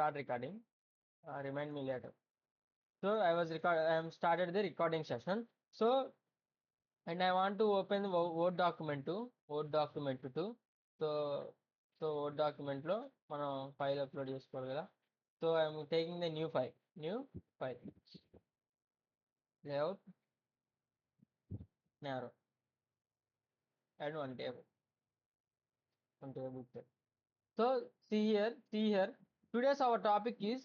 start recording. Remind me later. So I am started the recording session. So and I want to open the Word document to Word document to. So Word document లో మనం file upload చేసుకోవాలి కదా. So I am taking the new file layout narrow and one table set. So see here. Today's our topic is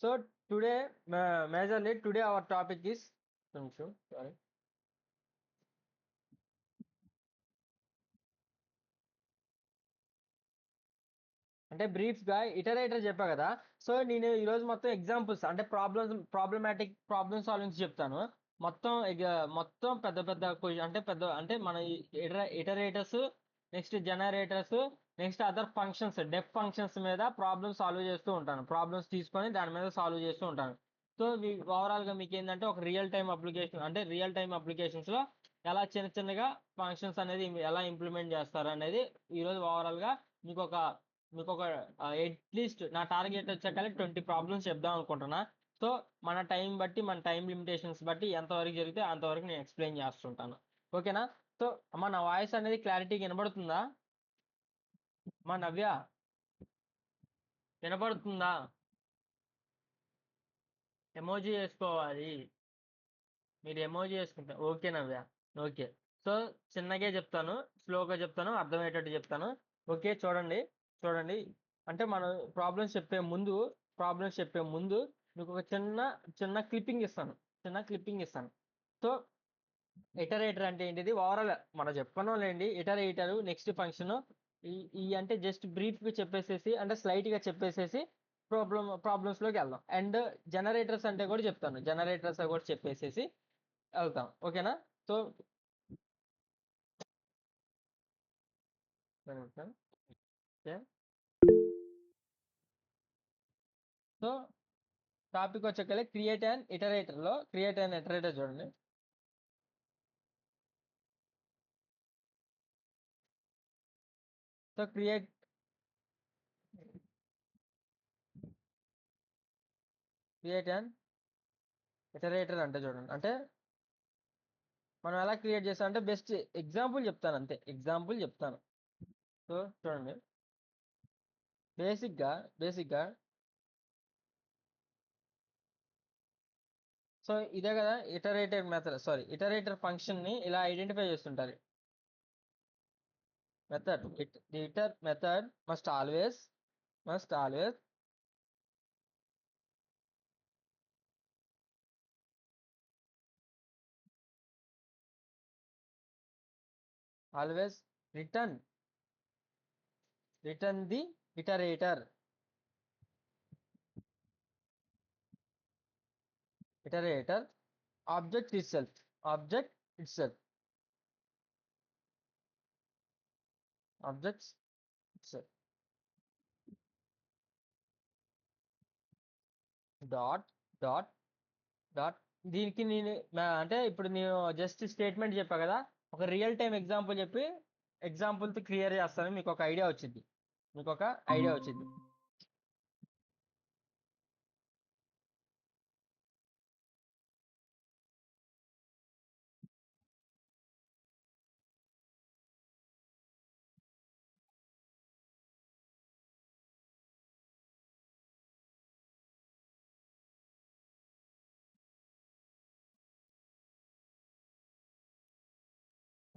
so today majorly today our topic is sorry. అంటే బ్రీఫ్గా iterator చెప్పా కదా. So నేను ఈరోజు మొత్తం examples అంటే problem సాల్వింగ్స్ చెప్తాను. మొత్తం పెద్ద పెద్ద అంటే మన iterators, next generators, next other functions, def functions మీద ప్రాబ్లమ్ సాల్వ్ చేస్తూ ఉంటాను. ప్రాబ్లమ్స్ తీసుకొని దాని మీద సాల్వ్ చేస్తూ ఉంటాను. సో ఓవరాల్గా మీకు ఏంటంటే ఒక రియల్ టైమ్ అప్లికేషన్స్లో ఎలా చిన్నగా ఫంక్షన్స్ అనేది ఎలా ఇంప్లిమెంట్ చేస్తారు అనేది ఈరోజు ఓవరాల్గా మీకు ఒక అట్లీస్ట్ నా టార్గెట్ వచ్చాక 20 ప్రాబ్లమ్స్ చెప్దాం అనుకుంటున్నా. సో మన టైం లిమిటేషన్స్ బట్టి ఎంతవరకు జరిగితే అంతవరకు నేను ఎక్స్ప్లెయిన్ చేస్తుంటాను. ఓకేనా? సో అమ్మ నా వాయిస్ అనేది క్లారిటీగా వినబడుతుందా? మా నవ్య వినబడుతుందా? ఎమోజీ వేసుకోవాలి. మీరు ఎమోజీ వేసుకుంటారు. ఓకే నవ్య, ఓకే. సో చిన్నగా చెప్తాను, స్లోగా చెప్తాను, అర్థమయ్యేటట్టు చెప్తాను. ఓకే చూడండి. అంటే మనం ప్రాబ్లమ్స్ చెప్పే ముందు మీకు ఒక చిన్న క్లిప్పింగ్ ఇస్తాను. సో ఇటరేటర్ అంటే ఏంటిది ఓవరాల్ మనం చెప్పుకున్నాంలేండి. ఇటరేటర్ నెక్స్ట్ ఫంక్షన్ ఈ అంటే జస్ట్ బ్రీఫ్గా చెప్పేసేసి అంటే స్లైట్గా చెప్పేసేసి ప్రాబ్లమ్స్లోకి వెళ్దాం. అండ్ జనరేటర్స్ అంటే కూడా చెప్తాను. జనరేటర్స్ కూడా చెప్పేసేసి వెళ్తాం. ఓకేనా? So okay. సో టాపిక్ వచ్చేకలే క్రియేట్ అండ్ ఇటరేటర్ చూడండి. సో క్రియేట్ అండ్ ఇటరేటర్ అంటే చూడండి. అంటే మనం ఎలా క్రియేట్ చేస్తాం అంటే బెస్ట్ ఎగ్జాంపుల్ చెప్తాను, అంతే ఎగ్జాంపుల్ చెప్తాను. సో చూడండి, బేసిక్గా సో ఇదే కదా ఇటరేటర్ ఫంక్షన్ ని ఇలా ఐడెంటిఫై చేస్తుంటారు. Eater method must always return the iterator object itself dot dot dot దీనికి నేను అంటే ఇప్పుడు నేను జస్ట్ స్టేట్మెంట్ చెప్పా కదా, ఒక రియల్ టైం ఎగ్జాంపుల్ చెప్పి ఎగ్జాంపుల్తో క్లియర్ చేస్తాను. మీకు ఒక ఐడియా వచ్చింది.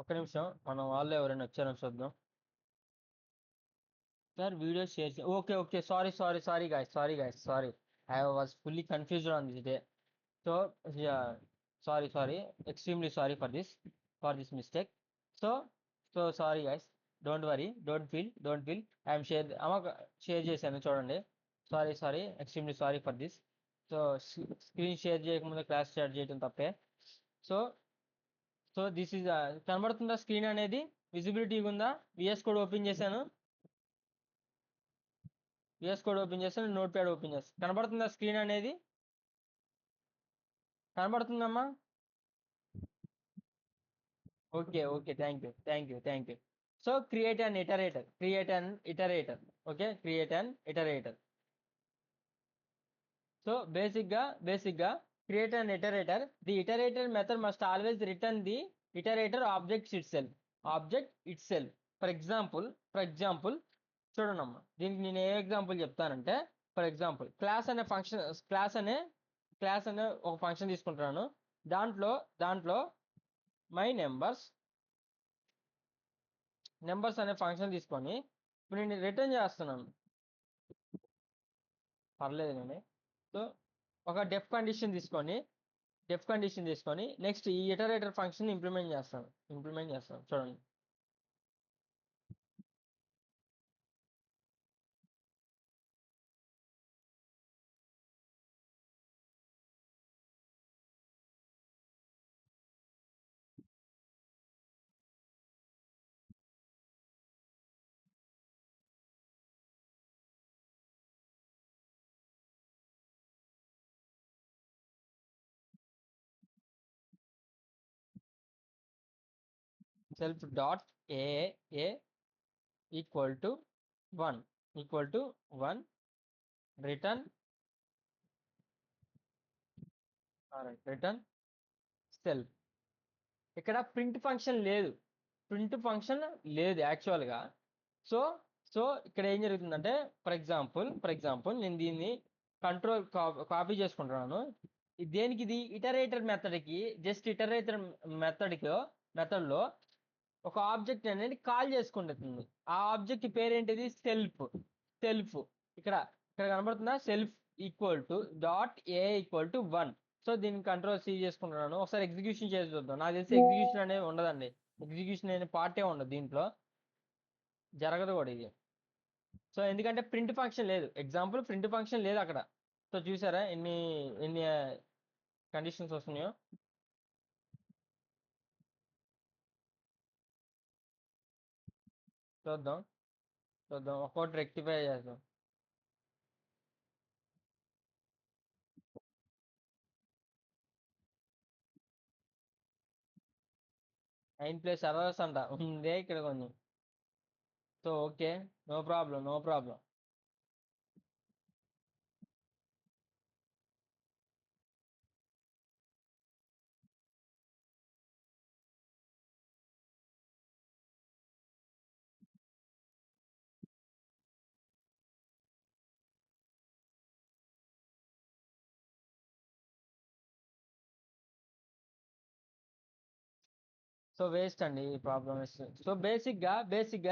ఒక్క నిమిషం, మన వాళ్ళు ఎవరైనా వచ్చారో చూద్దాం. Sir video share okay sorry guys I was fully confused on this day. So sorry extremely sorry for this mistake. So sorry guys, don't worry, don't feel I'm share చేశాను చూడండి. Sorry extremely sorry for this. So screen share చేయకముందు class start చేయడం తప్పే. So this is కనబడుతుందా screen అనేది? Visibility ఉందా? VS code open చేశాను, notepad open చేస్తాను. కనబడుతుందా స్క్రీన్ అనేది? కనబడుతుందమ్మా? Okay thank you. So create an iterator. Okay, create an iterator. So basic create an iterator. The iterator method must always return the iterator object itself. For example చూడండమ్మా, దీనికి నేను ఏ example చెప్తానంటే, for example class అనే ఒక function తీసుకుంటున్నాను. దాంట్లో my numbers అనే function తీసుకొని ఇప్పుడు నేను రిటర్న్ చేస్తున్నాను. పర్లేదు నేను. సో ఒక డెఫ్ కండిషన్ తీసుకొని నెక్స్ట్ ఈ ఇటరేటర్ ఫంక్షన్ ఇంప్లిమెంట్ చేస్తాను. చూడండి. Self dot A equal to 1 return self. ఇక్కడ ప్రింట్ ఫంక్షన్ లేదు యాక్చువల్గా. సో సో ఇక్కడ ఏం జరుగుతుందంటే, ఫర్ ఎగ్జాంపుల్ నేను దీన్ని కంట్రోల్ కాపీ చేసుకుంటున్నాను. దేనికి? ఇది ఇటరేటర్ మెథడ్కి, జస్ట్ ఇటరేటర్ మెథడ్లో ఒక ఆబ్జెక్ట్ అనేది కాల్ చేసుకుంటుంది. ఆ ఆబ్జెక్ట్ పేరేంటిది? సెల్ఫ్. ఇక్కడ కనబడుతుందా? Self equal to dot A equal to 1. So దీన్ని కంట్రోల్ సి చేసుకుంటున్నాను. ఒకసారి ఎగ్జిక్యూషన్ చేసి చూద్దాం. నాకు తెలిసి ఎగ్జిక్యూషన్ అనేది ఉండదండి. ఎగ్జిక్యూషన్ అనే పార్టే ఉండదు దీంట్లో, జరగదు కూడా ఇది. సో ఎందుకంటే ప్రింట్ ఫంక్షన్ లేదు. ప్రింట్ ఫంక్షన్ లేదు అక్కడ. సో చూసారా ఎన్ని కండిషన్స్ వస్తున్నాయో. చూద్దాం ఒక్కొక్కటి రెక్టిఫై చేద్దాం. 9 ఎర్రర్స్ అంట ఉందే ఇక్కడ కొంచెం. So okay, no problem. So waste అండి ఈ ప్రాబ్లమ్. సో బేసిక్గా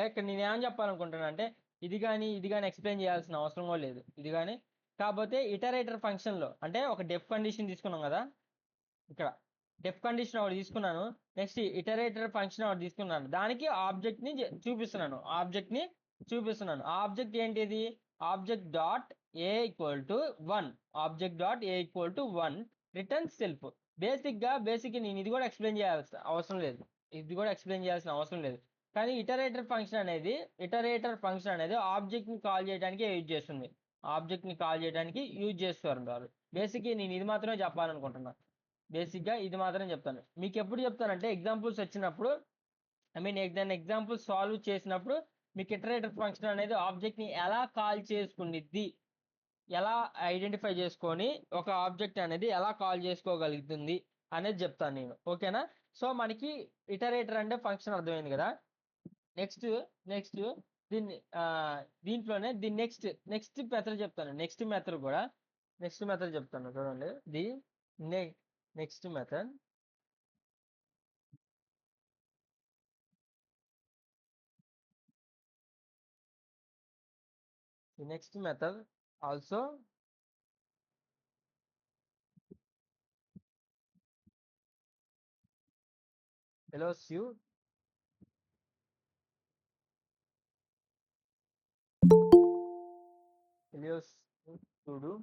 ఇక్కడ నేను ఏం చెప్పాలనుకుంటున్నా అంటే, ఇది కానీ ఎక్స్ప్లెయిన్ చేయాల్సిన అవసరం కూడా లేదు. ఇది కానీ కాకపోతే ఇటరేటర్ ఫంక్షన్లో అంటే ఒక డెఫ్ కండిషన్ తీసుకున్నాం కదా. ఇక్కడ డెఫ్ కండిషన్ ఒకటి తీసుకున్నాను. నెక్స్ట్ ఇటరేటర్ ఫంక్షన్ ఒకటి తీసుకున్నాను. దానికి ఆబ్జెక్ట్ని చూపిస్తున్నాను. ఆ ఆబ్జెక్ట్ ఏంటిది? Object dot A equal to 1 return self. Basic నేను ఇది కూడా ఎక్స్ప్లెయిన్ చేయాల్సిన అవసరం లేదు. కానీ ఇటరేటర్ ఫంక్షన్ అనేది ఆబ్జెక్ట్ని కాల్ చేయడానికి యూజ్ చేస్తారు వారు. బేసిక్గా నేను ఇది మాత్రమే చెప్పాలనుకుంటున్నాను. ఇది మాత్రం చెప్తాను. మీకు ఎప్పుడు చెప్తానంటే, ఎగ్జాంపుల్స్ వచ్చినప్పుడు, ఏదైనా ఎగ్జాంపుల్ సాల్వ్ చేసినప్పుడు మీకు ఇటరేటర్ ఫంక్షన్ అనేది ఆబ్జెక్ట్ని ఎలా కాల్ చేసుకునిద్ది, ఎలా ఐడెంటిఫై చేసుకొని ఒక ఆబ్జెక్ట్ అనేది ఎలా కాల్ చేసుకోగలుగుతుంది అనేది చెప్తాను నేను. ఓకేనా? సో మనకి ఇటరేటర్ అంటే ఫంక్షన్ అర్థమైంది కదా. నెక్స్ట్ దీంట్లోనే నెక్స్ట్ మెథడ్ చెప్తాను. నెక్స్ట్ మెథడ్ చెప్తాను చూడండి. Next method also allows you to do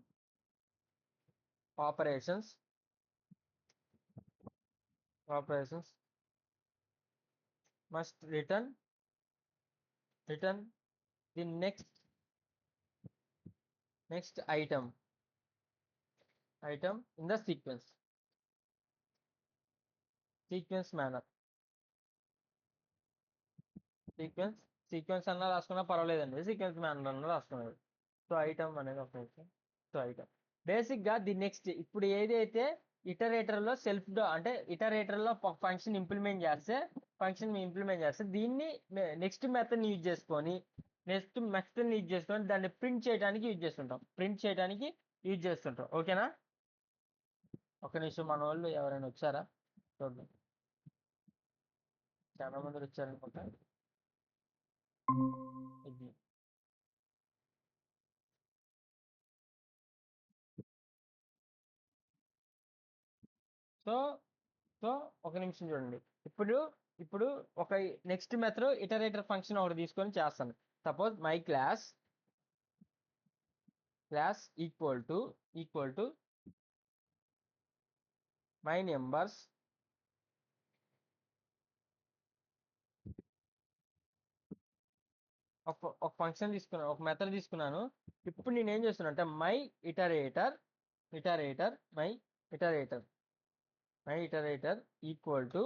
operations must return the next item in the sequence manner. Sequence sequence అన్నా రాసుకున్నా పర్వాలేదండి, సీక్వెన్స్ మ్యాన్ అన్నా రాసుకున్నారు. సో ఐటమ్ అనేది ఒక నిమిషం. సో ఐటమ్ బేసిక్గా ది నెక్స్ట్ ఇప్పుడు ఏదైతే ఇటరేటర్లో అంటే ఇటరేటర్లో ఫంక్షన్ ఇంప్లిమెంట్ చేస్తే దీన్ని నెక్స్ట్ మెథడ్ని యూజ్ చేసుకొని దాన్ని ప్రింట్ చేయడానికి యూజ్ చేస్తుంటాం. ఓకేనా? ఒక నిమిషం, మన వాళ్ళు ఎవరైనా వచ్చారా చూద్దాం. చాలా మంది వచ్చారనుకుంటా. ఇది సో సో ఒక నిమిషం చూడండి. ఇప్పుడు ఇప్పుడు ఒక నెక్స్ట్ మెథడ్ ఇటరేటర్ ఫంక్షన్ ఒకటి తీసుకొని చేస్తాను. Suppose my class equal to my numbers. ఒక ఫంక్షన్ తీసుకున్నాను, ఒక మెథడ్ తీసుకున్నాను. ఇప్పుడు నేను ఏం చేస్తున్నా అంటే iterator iterator my iterator my iterator equal to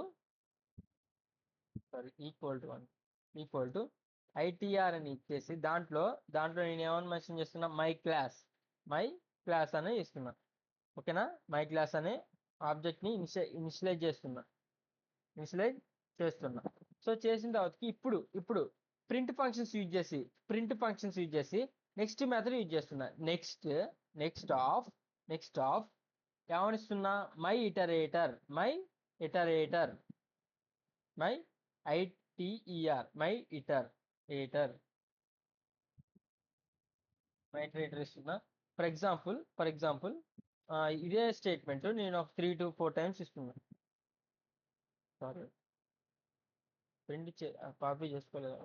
equal to ITR అని ఇచ్చేసి దాంట్లో నేను ఏమని మెన్షన్ చేస్తున్నా, మై క్లాస్ అని ఇస్తున్నా. ఓకేనా? మై క్లాస్ అనే ఆబ్జెక్ట్ని ఇనిషియలైజ్ చేస్తున్నా. సో చేసిన తర్వాతకి ఇప్పుడు ప్రింట్ ఫంక్షన్స్ యూజ్ చేసి నెక్స్ట్ మెథడ్ యూజ్ చేస్తున్నా. నెక్స్ట్ ఆఫ్ ఏమనిస్తున్నా, my iterator my I T E R my iterator ఇస్తున్నా. ఫర్ ఎగ్జాంపుల్ ఇదే స్టేట్మెంట్ నేను ఒక 3 to 4 టైమ్స్ ఇస్తున్నా. సారీ, కాపీ చేసుకోలేదు.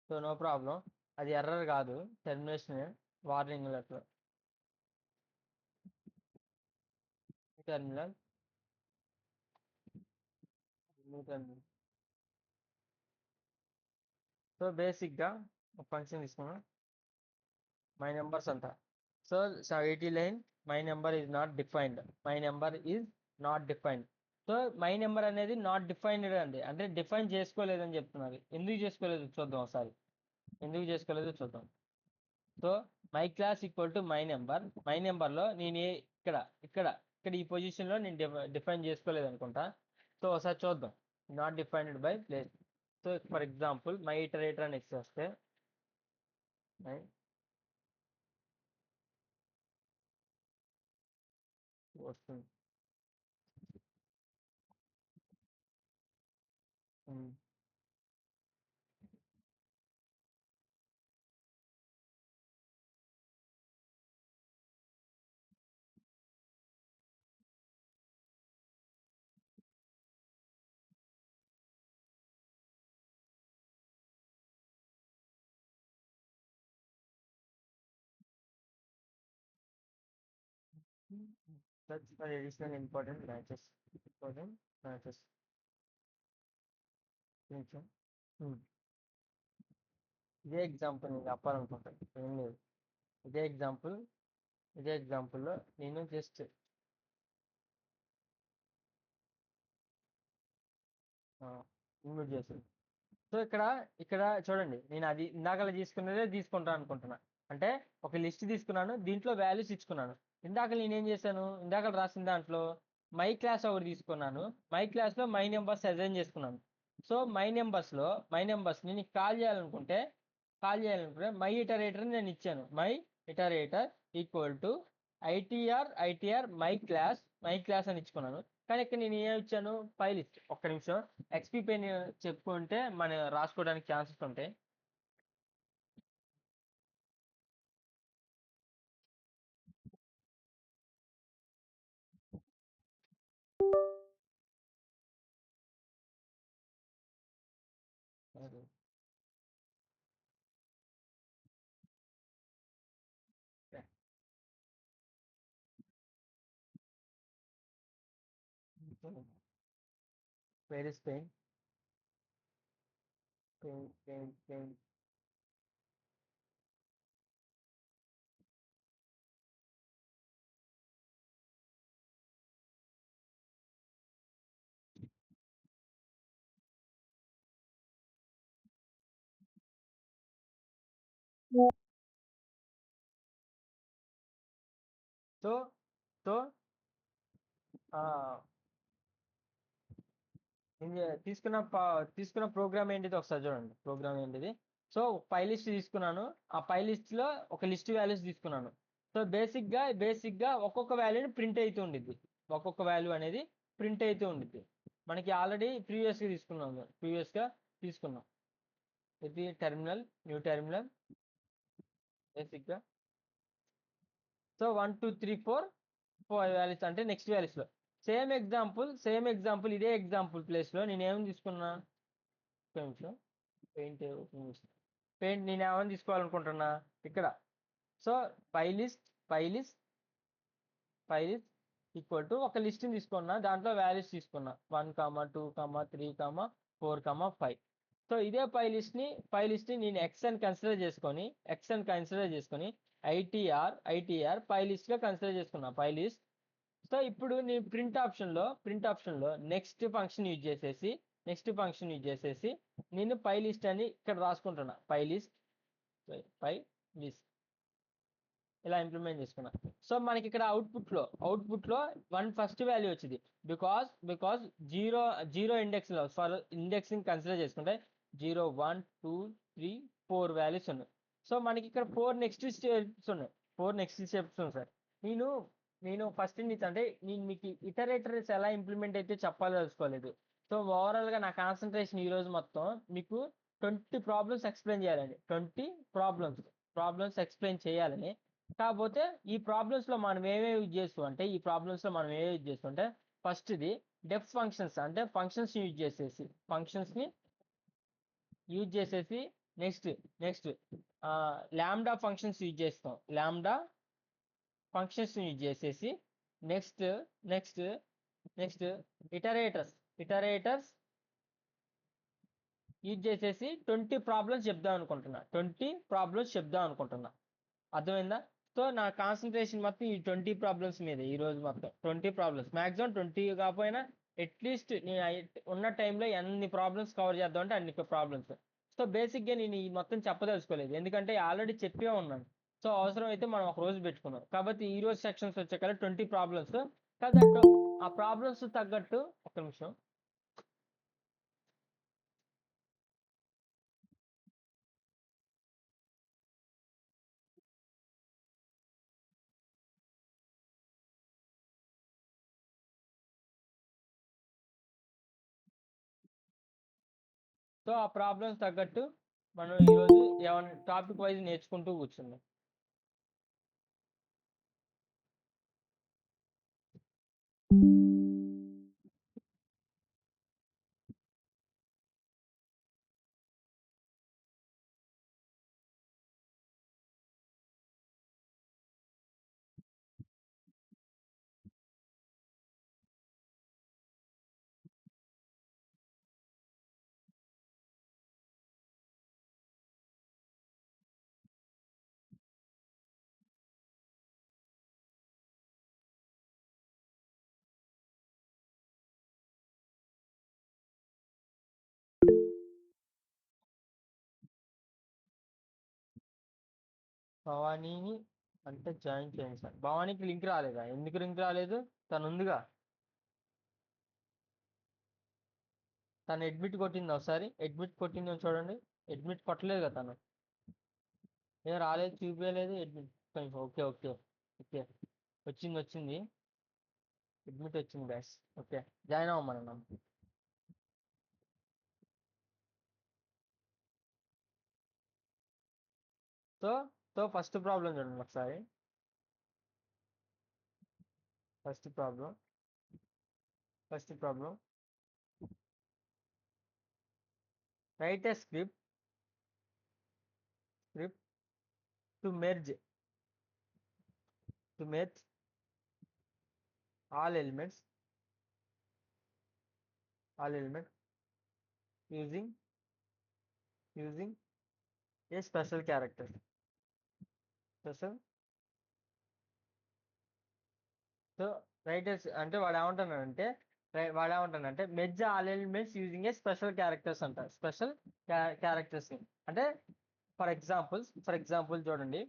సో నో ప్రాబ్లం, అది ఎర్రర్ కాదు, termination warning letter. Terminal terminal. So బేసిక్గా ఒక ఫంక్షన్ తీసుకున్నాం, మై నెంబర్స్ అంట. So 80 line, my number is not defined. So my number అనేది నాట్ డిఫైన్డ్ అండి, అంటే డిఫైన్ చేసుకోలేదని చెప్తున్నారు. ఎందుకు చేసుకోలేదు చూద్దాం ఒకసారి. ఎందుకు చేసుకోలేదో చూద్దాం. So my class equal to my నెంబర్లో నేను ఇక్కడ ఇక్కడ ఇక్కడ ఈ పొజిషన్లో నేను డిఫైన్ చేసుకోలేదు అనుకుంటా. సో ఒకసారి చూద్దాం. Not defined by place. So for example my iterator అని ఇచ్చేస్తే మై వస్తుంది. That's for additional important matches. కొంచెం ఇదే ఎగ్జాంపుల్ నేను చెప్పాలనుకుంటాను, ఏం లేదు. ఇదే ఎగ్జాంపుల్లో నేను జస్ట్ ఇన్వైట్ చేశాను. సో ఇక్కడ చూడండి, నేను అది ఇందాక తీసుకున్నదే తీసుకుంటాను అనుకుంటున్నా. అంటే ఒక లిస్ట్ తీసుకున్నాను, దీంట్లో వాల్యూస్ ఇచ్చుకున్నాను. ఇందాక నేనేం చేశాను, ఇందాక రాసిన దాంట్లో మై క్లాస్ ఒకటి తీసుకున్నాను. మై క్లాస్లో మై నెంబర్స్ అసైన్ చేసుకున్నాను. సో మై నెంబర్స్ని నీకు కాల్ చేయాలనుకుంటే మై ఇటరేటర్ నేను ఇచ్చాను. My iterator equal to ITR my class అని ఇచ్చుకున్నాను. కానీ ఇక్కడ నేను ఏం ఇచ్చాను, ఫైల్ ఇచ్చాను. ఒక్క నిమిషం, ఎక్స్పీ పెన్ చెప్పుకుంటే మన రాసుకోవడానికి ఛాన్సెస్ ఉంటాయి. Where is pain? Pain. So so తీసుకున్న ప్రోగ్రామ్ ఏంటిది ఒకసారి చూడండి. ప్రోగ్రామ్ ఏంటిది? సో పై లిస్ట్ తీసుకున్నాను. ఆ పై లిస్ట్ లో ఒక లిస్ట్ వాల్యూస్ తీసుకున్నాను. సో బేసిక్ గా ఒక్కొక్క వాల్యూని ప్రింట్ అవుతూ ఉండిద్ది. ఒక్కొక్క వాల్యూ అనేది ప్రింట్ అవుతూ ఉండిద్ది. మనకి ఆల్రెడీ ప్రీవియస్ గా తీసుకున్నాం. ఇది టెర్మినల్, న్యూ టెర్మినల్, బేసిక్ గా. సో 1 2 3 4 వాల్యూస్ అంటే నెక్స్ట్ వాల్యూస్ లో సేమ్ ఎగ్జాంపుల్ ఇదే ఎగ్జాంపుల్ ప్లేస్ లో నేను ఏం తీసుకున్నా? ఒక్క నిమిషం. పెయింట్ పెయింట్ నేను ఏమని తీసుకోవాలనుకుంటున్నా ఇక్కడ. సో పై లిస్ట్ ఈక్వల్ టు ఒక లిస్ట్ తీసుకున్నా, దాంట్లో వాల్యూస్ తీసుకున్నా 1 2 3 4 5. సో ఇదే పై లిస్ట్ ని నేను ఎక్స్ అని కన్సిడర్ చేసుకొని ఐటీఆర్ పై లిస్ట్ గా కన్సిడర్ చేసుకున్నా. పై లిస్ట్. సో ఇప్పుడు నేను ప్రింట్ ఆప్షన్ లో నెక్స్ట్ ఫంక్షన్ యూజ్ చేసేసి నేను పై లిస్ట్ అని ఇక్కడ రాసుకుంటున్నా. పై లిస్ట్ ఇలా ఇంప్లిమెంట్ చేసుకున్నా. సో మనకి ఇక్కడ అవుట్పుట్ లో ఫస్ట్ వాల్యూ వచ్చింది. బికాస్ జీరో ఇండెక్సింగ్ కన్సిడర్ చేసుకుంటే 0 1 2 3 4 వాల్యూస్ ఉన్నాయి. సో మనకి ఇక్కడ 4 నెక్స్ట్ స్టెప్స్ ఉన్నాయి. సార్. నేను నేను ఫస్ట్ నుంచి అంటే నేను మీకు ఇటరేటర్స్ ఎలా ఇంప్లిమెంట్ అయితే చెప్పాలనుకోలేదు. సో ఓవరాల్ గా నా కాన్సన్ట్రేషన్ ఈ రోజు మొత్తం మీకు 20 ప్రాబ్లమ్స్ ఎక్స్ప్లెయిన్ చేయాలని, 20 ప్రాబ్లమ్స్ ఎక్స్ప్లెయిన్ చేయాలని. కాకపోతే ఈ ప్రాబ్లమ్స్ లో మనం ఏమేమి యూజ్ చేస్తుంటే ఫస్ట్ ఇది డెప్త్ ఫంక్షన్స్ అంటే ఫంక్షన్స్ ని యూజ్ చేసేసి నెక్స్ట్ లాంబ్డా ఫంక్షన్స్ యూజ్ చేస్తాం. Next next next iterators use చేసేసి 20 ప్రాబ్లమ్స్ చెప్దాం అనుకుంటున్నా. అర్థమైందా? సో నా కాన్సన్ట్రేషన్ మొత్తం ఈ 20 ప్రాబ్లమ్స్ మీద ఈ రోజు మొత్తం 20 ప్రాబ్లమ్స్, మాక్సిమం 20 కాకపోయినా అట్లీస్ట్ నేను ఉన్న టైంలో ఎన్ని ప్రాబ్లమ్స్ కవర్ చేద్దాం అంటే అన్ని ప్రాబ్లమ్స్. సో బేసిక్గా నేను ఈ మొత్తం చెప్పదలుచుకోలేదు, ఎందుకంటే ఆల్రెడీ చెప్పే ఉన్నాను. సో అవసరం అయితే మనం ఒక రోజు పెట్టుకున్నాం. కాబట్టి ఈ రోజు సెక్షన్స్ వచ్చే 20 ప్రాబ్లమ్స్ తగ్గట్టు ఆ ప్రాబ్లమ్స్ తగ్గట్టు ఒక నిమిషం. సో ఆ ప్రాబ్లమ్స్ తగ్గట్టు మనం ఈరోజు ఏమైనా టాపిక్ వైజ్ నేర్చుకుంటూ కూర్చుందాం. భవానీని అంటే జాయిన్ చేయండి సార్. భవానీకి లింక్ రాలేదా? ఎందుకు లింక్ రాలేదు? తను ఉందిగా. తను అడ్మిట్ కొట్టింది ఒకసారి. అడ్మిట్ కొట్టిందో చూడండి. అడ్మిట్ కొట్టలేదు కదా తను. ఏం రాలేదు, చూపించలేదు అడ్మిట్. Okay okay okay. వచ్చింది. అడ్మిట్ వచ్చింది బ్యాస్. ఓకే, జాయిన్ అవ్వమన్నాం. సో సో ఫస్ట్ ప్రాబ్లం చూడండి ఒకసారి. First problem write a script to merge all elements all element using a special character. special so writers అంటే వాడు ఏమంటానంటే merge all elements using a special characters అంట. Special characters అంటే for example చూడండి.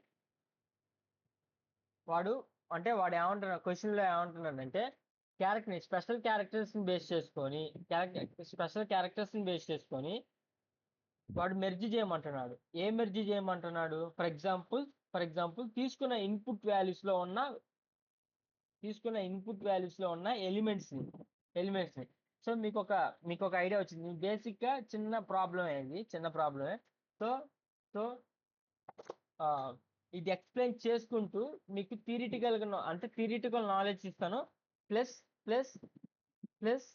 వాడు వాడు ఏమంటున్నాడు, క్వశ్చన్లో ఏమంటున్నాడంటే స్పెషల్ క్యారెక్టర్స్ని బేస్ చేసుకొని వాడు మెర్జ్ చేయమంటున్నాడు. మెర్జ్ చేయమంటున్నాడు? ఫర్ ఎగ్జాంపుల్ తీసుకున్న ఇన్పుట్ వాల్యూస్ లో ఉన్న ఎలిమెంట్స్ ని. సో మీకు ఒక ఐడియా వచ్చింది. బేసిక్ గా చిన్న ప్రాబ్లమే. సో సో ఇది ఎక్స్ప్లెయిన్ చేసుకుంటూ మీకు థియరిటికల్ నాలెడ్జ్ ఇస్తాను. ప్లస్ ప్లస్ ప్లస్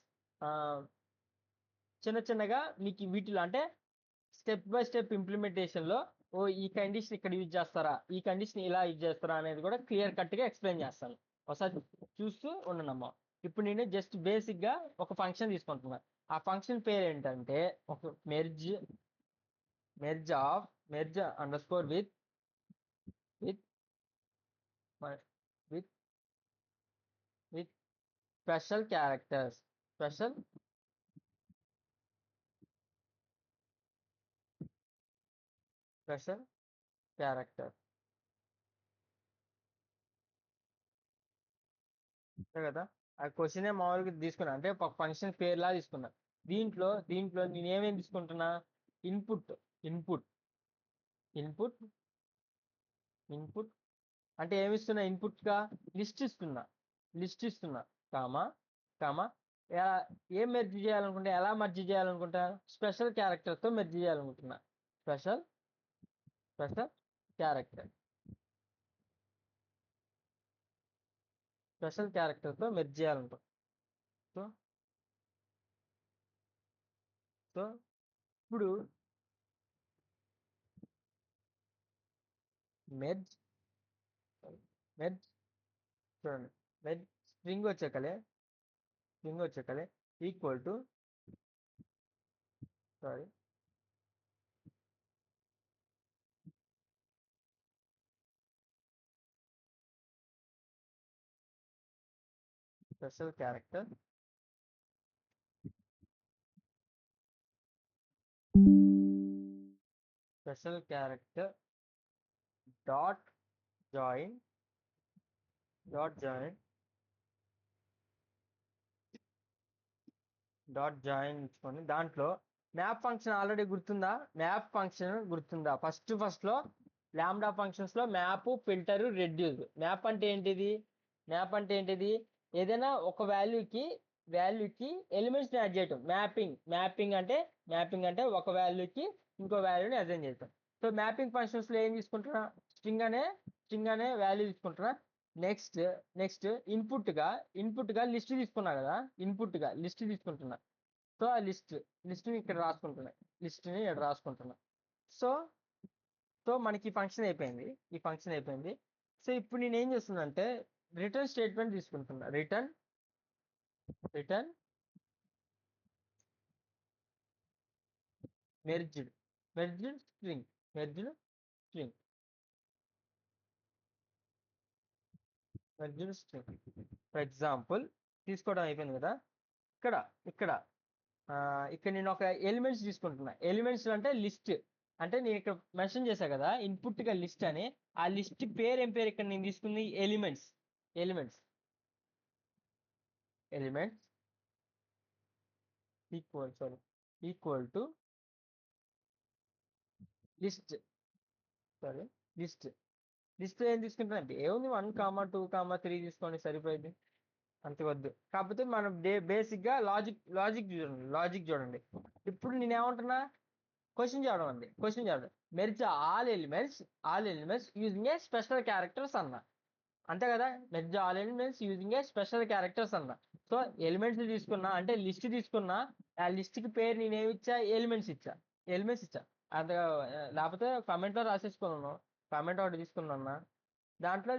చిన్న చిన్నగా మీకు వీటిలో స్టెప్ బై స్టెప్ ఇంప్లిమెంటేషన్ లో ఈ కండిషన్ ఇక్కడ యూజ్ చేస్తారా, ఈ కండిషన్ ఇలా యూజ్ చేస్తారా అనేది కూడా క్లియర్ కట్ గా ఎక్స్ప్లెయిన్ చేస్తాను. ఒకసారి చూస్తూ ఉండనమ్మా. ఇప్పుడు నేను జస్ట్ బేసిక్ గా ఒక ఫంక్షన్ తీసుకుంటున్నా. ఆ ఫంక్షన్ పేరు ఏంటంటే ఒక merge under score with with with special characters. Special character కదా. ఆ క్వశ్చన్ మామూలుగా తీసుకున్నా, అంటే ఒక ఫంక్షన్ పేరులా తీసుకున్నా. దీంట్లో నేను ఏమేమి తీసుకుంటున్నా? ఇన్పుట్ ఇన్పుట్ ఇన్పుట్ ఇన్పుట్ అంటే ఏమి ఇస్తున్నా? ఇన్పుట్ గా లిస్ట్ ఇస్తున్నా కామా కామా ఏం మెర్జ్ చేయాలనుకుంటా, ఎలా మర్జ్ చేయాలనుకుంటా? స్పెషల్ క్యారెక్టర్ తో మెర్జ్ చేయాలనుకుంటున్నా. స్పెషల్ క్యారెక్టర్ తో మెర్జ్ చేయాలనుకుంటా. సో సో ఇప్పుడు మెర్జ్ మెర్జ్ చూడండి. మెర్జ్ స్ట్రింగ్ వచ్చేకలే equal to sorry special character dot join ఇచ్చుకొని దాంట్లో మ్యాప్ ఫంక్షన్ ఆల్రెడీ గుర్తుందా? ఫస్ట్ లో లాంబ్డా ఫంక్షన్స్ లో మ్యాప్, ఫిల్టర్, రెడ్యూస్. మ్యాప్ అంటే ఏంటిది? ఏదైనా ఒక వాల్యూకి ఎలిమెంట్స్ ని యాడ్ చేయటం. మ్యాపింగ్ అంటే ఒక వాల్యూకి ఇంకో వాల్యూని అసైన్ చేయటం. సో మ్యాపింగ్ ఫంక్షన్స్ లో ఏం తీసుకుంటున్నా? స్ట్రింగ్ అనే వాల్యూ తీసుకుంటున్నా. నెక్స్ట్ ఇన్పుట్ గా లిస్ట్ తీసుకున్నా కదా. లిస్ట్ తీసుకుంటున్నా. సో ఆ లిస్ట్ని ఇక్కడ రాసుకుంటున్నా. సో మనకి ఈ ఫంక్షన్ అయిపోయింది. సో ఇప్పుడు నేను ఏం చేస్తున్నా అంటే రిటర్న్ స్టేట్మెంట్ తీసుకుంటున్నా. Return merged string for example తీసుకోవడం అయిపోయింది కదా. ఇక్కడ ఇక్కడ ఇక్కడ నేను ఒక ఎలిమెంట్స్ తీసుకుంటున్నా. ఎలిమెంట్స్ అంటే లిస్ట్. అంటే నేను ఇక్కడ మెన్షన్ చేశా కదా ఇన్పుట్ గా లిస్ట్ అని. ఆ లిస్ట్ పేరు ఏం పేరు ఇక్కడ నేను తీసుకుంది? Elements equal to list list ఏం తీసుకుంటున్నా అంటే ఏముంది 1, 2, 3 తీసుకోండి సరిపోయింది. అంతే వద్దు. కాకపోతే మనం బేసిక్ గా లాజిక్ చూడండి. ఇప్పుడు నేను ఏమంటున్నా? క్వశ్చన్ చేయడం merge all elements using a special characters అన్న. అంతే కదా. Merge all elements using a special characters అన్న. సో ఎలిమెంట్స్ తీసుకున్నా అంటే లిస్ట్ తీసుకున్నా. ఆ లిస్ట్ కి పేరు నేనేమి ఇచ్చా? ఎలిమెంట్స్ ఇచ్చా. అంత లేకపోతే కామెంట్ లో రాసేసుకున్నాను. కామెంట్ ఒకటి తీసుకున్నా. దాంట్లో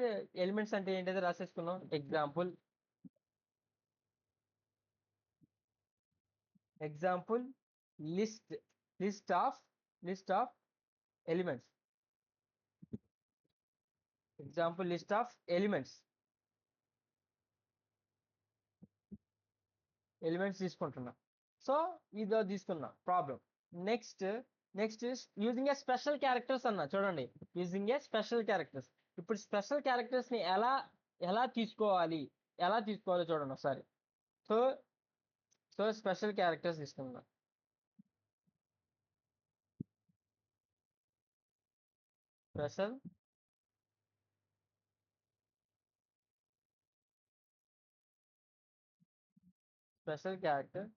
ఎలిమెంట్స్ అంటే ఏంటో రాసేసుకున్నాం. Example example list of elements. Example list of elements తీసుకుంటున్నా. సో ఇదో తీసుకున్నా problem. Next using a special characters అన్నా. చూడండి, యూజింగ్ ఏ స్పెషల్ క్యారెక్టర్స్. ఇప్పుడు స్పెషల్ క్యారెక్టర్స్ ని ఎలా తీసుకోవాలో చూడండి ఒకసారి. సో స్పెషల్ క్యారెక్టర్స్ తీసుకున్నా. స్పెషల్ క్యారెక్టర్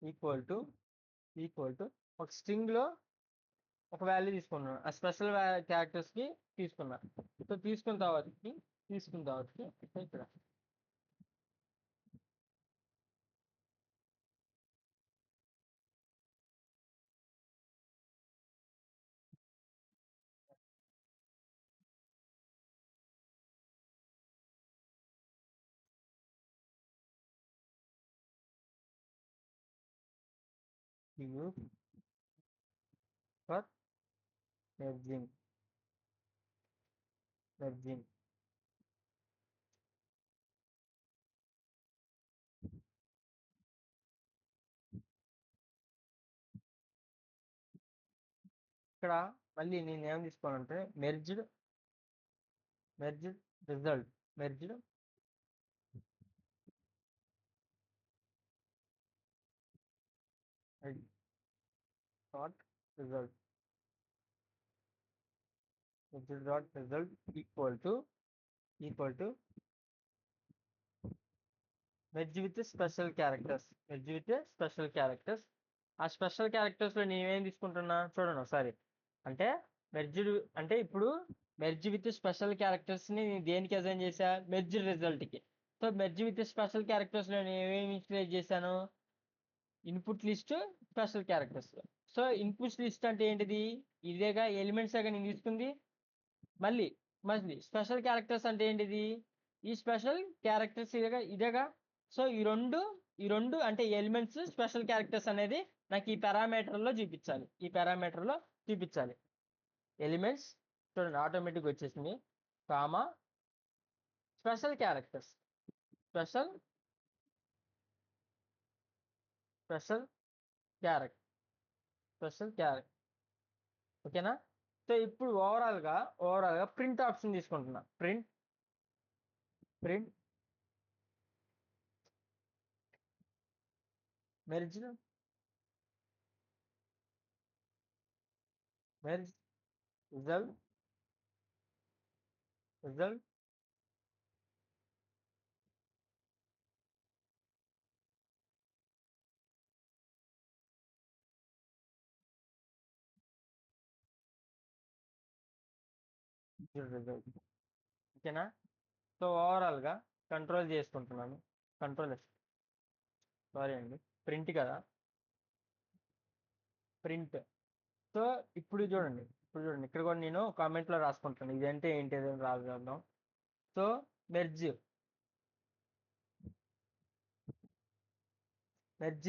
ఈక్వల్ టు ఒక స్ట్రింగ్ లో ఒక వాల్యూ తీసుకున్నాను. ఆ స్పెషల్ క్యారెక్టర్స్ కి తీసుకున్నా. సో తీసుకున్న తర్వాత ఇక్కడ యూజ్ ఫర్ మెర్జింగ్. ఇక్కడ మళ్ళీ నేను ఏం తీసుకోవాలంటే merged result. Merged dot result. Equal to merge with special characters. ఆ స్పెషల్ క్యారెక్టర్స్ లో నేనేం తీసుకుంటున్నా చూడండి ఒకసారి. అంటే మెర్జ్డ్ అంటే ఇప్పుడు మెర్జ్ విత్ స్పెషల్ క్యారెక్టర్స్ ని నేను దేనికి అసైన్ చేశా? మెర్జ్ రిజల్ట్ కి. So merge with special characters లో నేను ఏమేమి ఇన్స్టలేట్ చేశాను? Input list special characters. So input list అంటే ఏంటిది? ఇదేగా ఎలిమెంట్స్ నేను తీసుకుంది. మళ్ళీ స్పెషల్ క్యారెక్టర్స్ అంటే ఏంటిది? ఈ స్పెషల్ క్యారెక్టర్స్ ఇదేగా. సో ఈ రెండు అంటే ఎలిమెంట్స్ స్పెషల్ క్యారెక్టర్స్ అనేది నాకు ఈ పారామీటర్ లో చూపించాలి. ఎలిమెంట్స్ చూడండి ఆటోమేటిక్ వచ్చేసింది. Comma special characters. Special character. ఓకేనా? సో ఇప్పుడు ఓవరాల్ గా ప్రింట్ ఆప్షన్ తీసుకుంటున్నా. ప్రింట్ మెర్జ్ రిజల్ట్ ఓకేనా? సో ఓవరాల్ గా కంట్రోల్ చేసుకుంటున్నాను. సారీ అండి, ప్రింట్ కదా, ప్రింట్. సో ఇప్పుడు చూడండి ఇక్కడ కూడా నేను కామెంట్ లో రాసుకుంటాను ఇదంటే ఏంటి అని రాద్దాం. So merge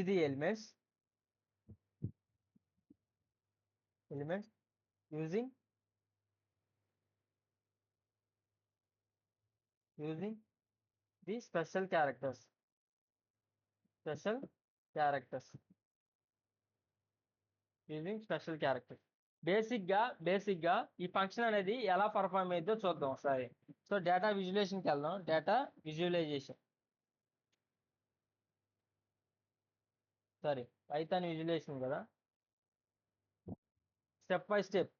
the elements using the special characters. Basic గా ఈ ఫంక్షన్ అనేది ఎలా పర్ఫార్మ్ అయ్యిద్దో చూద్దాం ఒకసారి. సో డేటా విజువలైజేషన్కి వెళ్దాం. పైథాన్ విజువలైజేషన్ కదా. స్టెప్ బై స్టెప్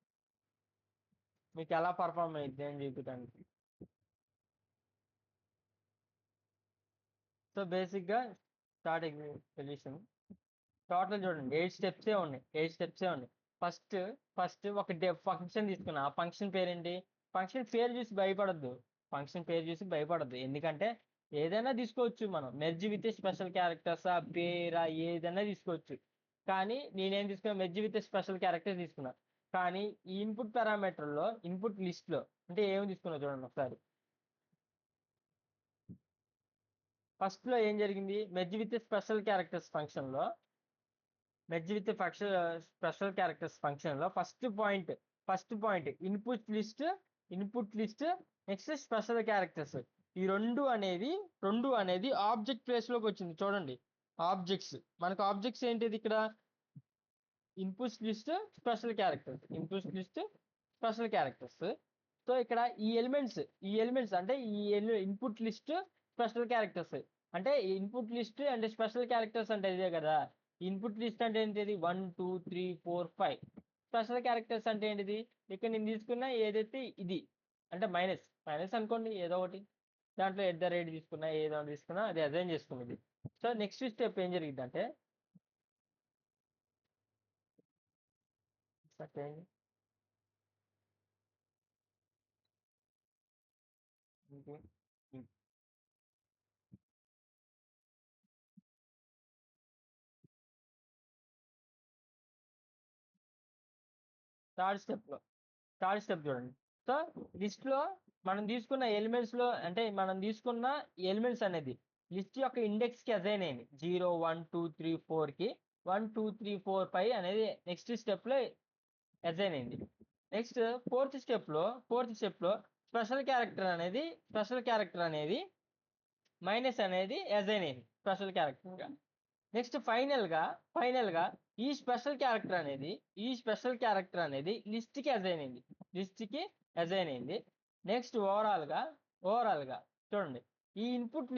మీకు ఎలా పర్ఫార్మ్ అయ్యిద్ది అని చూపించడానికి. సో బేసిక్ గా స్టార్టింగ్ సొల్యూషన్ టోటల్ చూడండి 8 స్టెప్సే ఉన్నాయి. ఫస్ట్ ఒక ఫంక్షన్ తీసుకున్నా. ఆ ఫంక్షన్ పేరేంటి? ఫంక్షన్ పేరు చూసి భయపడద్దు. ఎందుకంటే ఏదైనా తీసుకోవచ్చు మనం. మెర్జ్ విత్ స్పెషల్ క్యారెక్టర్స్ పేరా ఏదైనా తీసుకోవచ్చు. కానీ నేనేం తీసుకున్నా? మెర్జ్ విత్ స్పెషల్ క్యారెక్టర్స్ తీసుకున్నా. కానీ ఈ ఇన్పుట్ లిస్ట్ లో అంటే ఏమి తీసుకున్నా చూడండి ఒకసారి. ఫస్ట్ లో ఏం జరిగింది, merge with special characters function లో స్పెషల్ క్యారెక్టర్స్ ఫంక్షన్ లో first point input list next special characters. ఈ రెండు అనేది ఆబ్జెక్ట్ ప్లేస్ లోకి వచ్చింది. చూడండి, ఆబ్జెక్ట్స్, మనకు ఆబ్జెక్ట్స్ ఏంటిది ఇక్కడ, input list special characters. So ఇక్కడ ఈ ఎలిమెంట్స్ అంటే ఇన్పుట్ లిస్ట్ స్పెషల్ క్యారెక్టర్స్. అంటే ఇన్పుట్ లిస్ట్ అంటే స్పెషల్ క్యారెక్టర్స్ అంటే ఇదే కదా. ఇన్పుట్ లిస్ట్ అంటే ఏంటిది, 1 2 3 4 5. స్పెషల్ క్యారెక్టర్స్ అంటే ఏంటిది, ఇక్కడ నేను తీసుకున్న ఏదైతే ఇది అంటే మైనస్ మైనస్ అనుకోండి, ఏదో ఒకటి దాంట్లో @ తీసుకున్నా, ఏదో ఒకటి తీసుకున్నా అది అసైన్ చేసుకున్నది. సో నెక్స్ట్ స్టెప్ ఏం జరిగింది అంటే థర్డ్ స్టెప్ చూడండి. సో లిస్ట్ లో మనం తీసుకున్న ఎలిమెంట్స్ అనేది లిస్ట్ యొక్క ఇండెక్స్ కి అసైన్ అయింది. 0 1 2 3 4 కి 1 2 3 4 5 అనేది నెక్స్ట్ స్టెప్ లో అసైన్ అయింది. నెక్స్ట్ ఫోర్త్ స్టెప్ లో స్పెషల్ క్యారెక్టర్ అనేది మైనస్ అనేది అసైన్ అయింది స్పెషల్ క్యారెక్టర్ గా. నెక్స్ట్ ఫైనల్ గా ఈ స్పెషల్ క్యారెక్టర్ అనేది లిస్ట్ కి అసైన్ అయింది. నెక్స్ట్ ఓవరాల్ గా చూడండి, ఈ ఇన్పుట్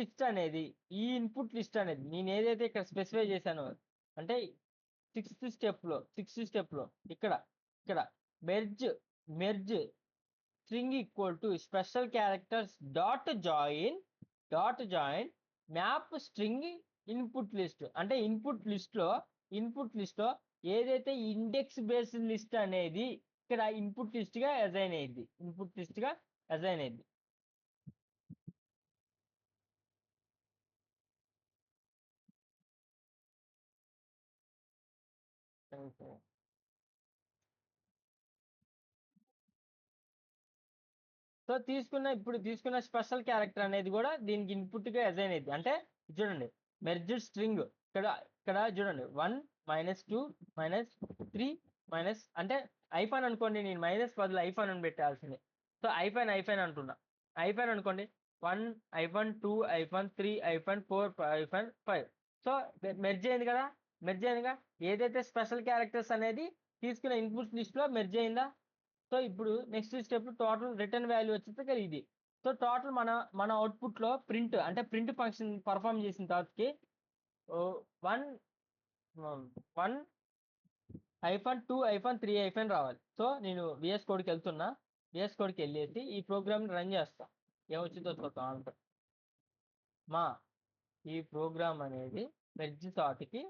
లిస్ట్ అనేది నేను ఏదైతే ఇక్కడ స్పెసిఫై చేశానో, అంటే సిక్స్త్ స్టెప్ లో ఇక్కడ merge string equal to special characters dot join map string input list. అంటే ఇన్పుట్ లిస్ట్ లో ఏదైతే ఇండెక్స్ బేస్డ్ లిస్ట్ అనేది ఇక్కడ ఇన్పుట్ లిస్ట్ గా అసైన్ అయ్యింది. సో ఇప్పుడు తీసుకున్న స్పెషల్ క్యారెక్టర్ అనేది కూడా దీనికి ఇన్పుట్ గా అసైన్ అయింది. అంటే చూడండి, మెర్జ్డ్ స్ట్రింగ్ ఇక్కడ చూడండి, 1 -2 -3 అంటే ఐఫాన్ అనుకోండి, నేను మైనస్ బదులు ఐఫాన్ అని పెట్టాల్సిందే. సో ఐఫాన్ అంటున్నా, ఐఫాన్ అనుకోండి, 1 -2 -3 -4 సో మెర్జ్ అయిందిగా. ఏదైతే స్పెషల్ క్యారెక్టర్స్ అనేది తీసుకున్న ఇన్పుట్ లిస్ట్ లో మెర్జ్ అయిందా. సో ఇప్పుడు next step total return value వచ్చేసి ఇది. సో టోటల్ మన అవుట్పుట్ లో ప్రింట్ ఫంక్షన్ పర్ఫామ్ చేసిన తర్వాతకి 1 -2 రావాలి. సో నేను VS కోడ్కి వెళ్తున్నా, VS కోడ్కి వెళ్ళేసి ఈ ప్రోగ్రామ్ రన్ చేస్తా, ఏమొచ్చిందో చూద్దాం. ఈ ప్రోగ్రామ్ అనేది మెర్జ్ థాట్కి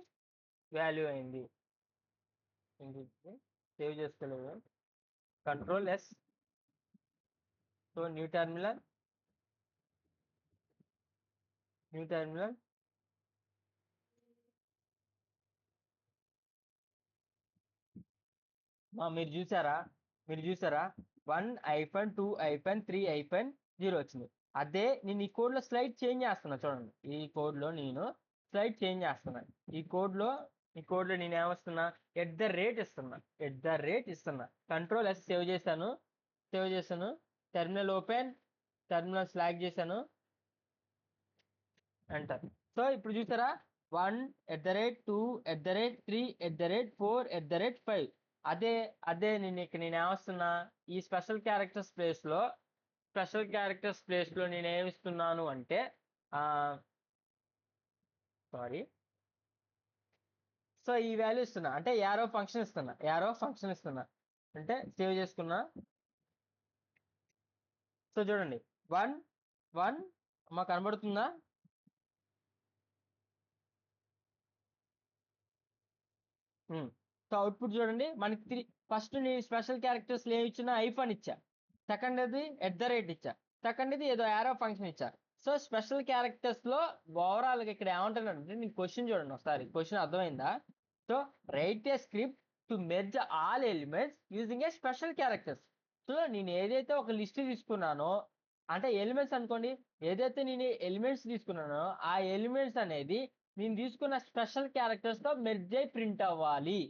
వాల్యూ అయింది. సేవ్ చేసుకోలేదు, Ctrl+S. సో న్యూ టెర్మినల్ మీరు చూసారా 1-2-3-0 వచ్చింది. అదే నేను ఈ కోడ్ లో స్లైడ్ చేంజ్ చేస్తున్నా. చూడండి, ఈ కోడ్ లో నేను స్లైడ్ చేంజ్ చేస్తున్నా. ఈ కోడ్ లో నేను ఏమొస్తున్నా, @ఇస్తున్నా. Ctrl+S సేవ్ చేశాను. టెర్మినల్ ఓపెన్, టెర్మినల్ స్లాగ్ చేశాను, ఎంటర్. సో ఇప్పుడు చూసారా, 1 @2 @3 @4 అదే నేను ఏమొస్తున్నా, ఈ స్పెషల్ క్యారెక్టర్స్ ప్లేస్ లో నేను ఏమిస్తున్నాను అంటే సారీ, సో ఈ వాల్యూ ఇస్తున్నా, అంటే యారో ఫంక్షన్ ఇస్తున్నా. అంటే సేవ్ చేసుకున్నా. సో చూడండి, 1 మాకు కనబడుతుందా. సో అవుట్పుట్ చూడండి, మనకి ఫస్ట్ నేను స్పెషల్ క్యారెక్టర్స్ ఏమి ఇచ్చినా ఐఫాన్ ఇచ్చా, సెకండ్ అది @ ఇచ్చా, సెకండ్ ఇది ఏదో యారో ఫంక్షన్ ఇచ్చా. సో స్పెషల్ క్యారెక్టర్స్ లో ఓవరాల్ గా ఇక్కడ ఏమంటున్నాడంటే, నేను క్వశ్చన్ చూడండి ఒకసారి, క్వశ్చన్ అర్థమైందా. So right a script to merge all elements using a special characters. So నేను ఏదైతే ఒక లిస్ట్ తీసుకున్నానో అంటే ఎలిమెంట్స్ అనుకోండి, ఏదైతే నేను ఎలిమెంట్స్ తీసుకున్నానో ఆ ఎలిమెంట్స్ అనేది నేను తీసుకున్న స్పెషల్ క్యారెక్టర్స్ తో మెర్జ్ అయి ప్రింట్ అవ్వాలి,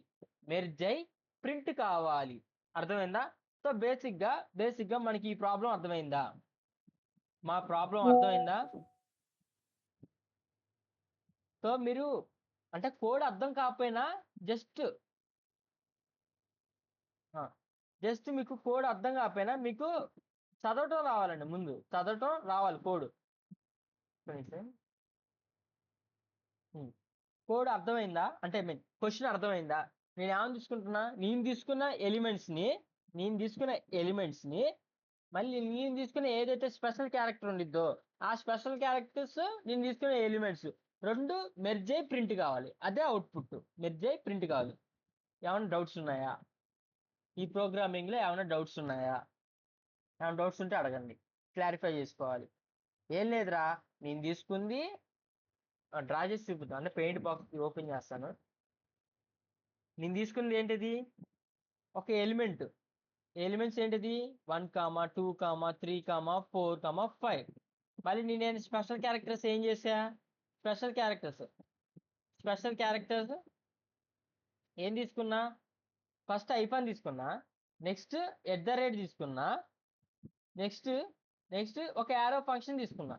మెర్జ్ అయి ప్రింట్ కావాలి. అర్థమైందా? సో బేసిక్ గా మనకి ఈ ప్రాబ్లం అర్థమైందా? మా ప్రాబ్లం అర్థమైందా? సో మీరు అంటే కోడ్ అర్థం కాకపోయినా జస్ట్ జస్ట్ మీకు కోడ్ అర్థం కాకపోయినా మీకు చదవటం రావాలండి, ముందు చదవటం రావాలి కోడ్. కోడ్ అర్థమైందా అంటే మీన్ క్వశ్చన్ అర్థమైందా? నేను ఏమని తీసుకుంటున్నా, నేను తీసుకున్న ఎలిమెంట్స్ ని మళ్ళీ నేను తీసుకున్న ఏదైతే స్పెషల్ క్యారెక్టర్ ఉండిద్దో ఆ స్పెషల్ క్యారెక్టర్స్, నేను తీసుకునే ఎలిమెంట్స్ రెండు మెర్జ్ అయి ప్రింట్ కావాలి. అదే అవుట్పుట్, మెర్జ్ అయి ప్రింట్ కావాలి. ఏమైనా డౌట్స్ ఉన్నాయా? ఈ ప్రోగ్రామింగ్ లో ఏమైనా డౌట్స్ ఉన్నాయా? ఏమైనా డౌట్స్ ఉంటే అడగండి, క్లారిఫై చేసుకోవాలి. ఏం లేదురా, నేను తీసుకుంది డ్రా చేసి చూపుతాను, అంటే పెయింట్ బాక్స్ ఓపెన్ చేస్తాను. నేను తీసుకున్నది ఏంటిది? ఒక ఎలిమెంట్స్ ఏంటిది? 1 2 3 4 మళ్ళీ నేను స్పెషల్ క్యారెక్టర్స్ ఏం చేసా? స్పెషల్ క్యారెక్టర్స్ స్పెషల్ క్యారెక్టర్స్ ఏం తీసుకున్నా? ఫస్ట్ ఐఫాన్ తీసుకున్నా, నెక్స్ట్ ఎట్ ద రేట్ తీసుకున్నా, నెక్స్ట్ నెక్స్ట్ ఒక యారో ఫంక్షన్ తీసుకున్నా.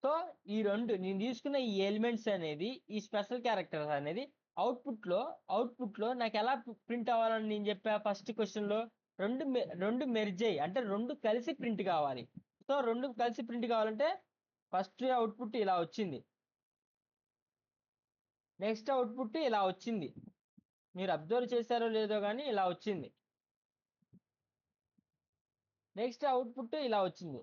సో ఈ రెండు నేను తీసుకున్న ఈ ఎలిమెంట్స్ అనేది, ఈ స్పెషల్ క్యారెక్టర్స్ అనేది అవుట్పుట్ లో నాకు ఎలా ప్రింట్ అవ్వాలని నేను చెప్పా ఫస్ట్ క్వశ్చన్ లో. రెండు మెర్జ్ అయ్యి అంటే రెండు కలిసి ప్రింట్ కావాలి. సో రెండు కలిసి ప్రింట్ కావాలంటే ఫస్ట్ అవుట్పుట్ ఇలా వచ్చింది, నెక్స్ట్ అవుట్పుట్ ఇలా వచ్చింది. మీరు అబ్జర్వ్ చేశారో లేదో కానీ ఇలా వచ్చింది. నెక్స్ట్ అవుట్పుట్ ఇలా వచ్చింది.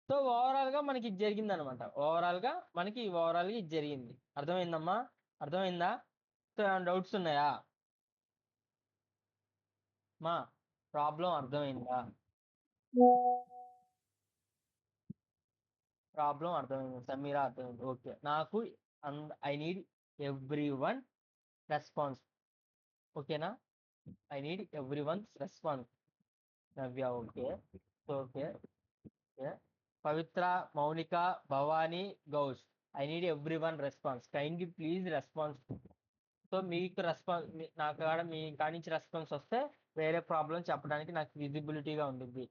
సో ఓవరాల్ గా మనకి ఇది జరిగింది అనమాట. ఓవరాల్ గా ఇది జరిగింది. అర్థమైందమ్మా? అర్థమైందా? సో ఏమైనా డౌట్స్ ఉన్నాయా? మా ప్రాబ్లం అర్థమైందా? ప్రాబ్లం అర్థమైంది, సమీరా అర్థమైంది. ఓకే, నాకు I need every one response. ఓకేనా? I need every ones response. Navya okay. Okay. Okay. Pavitra, Mounika, Bhavani, Ghouse, I need every one response, kindly please response. So మీకు నాకు కాడ మీ కాడి నుంచి రెస్పాన్స్ వస్తే వేరే ప్రాబ్లం చెప్పడానికి నాకు విజిబిలిటీగా ఉంటుంది.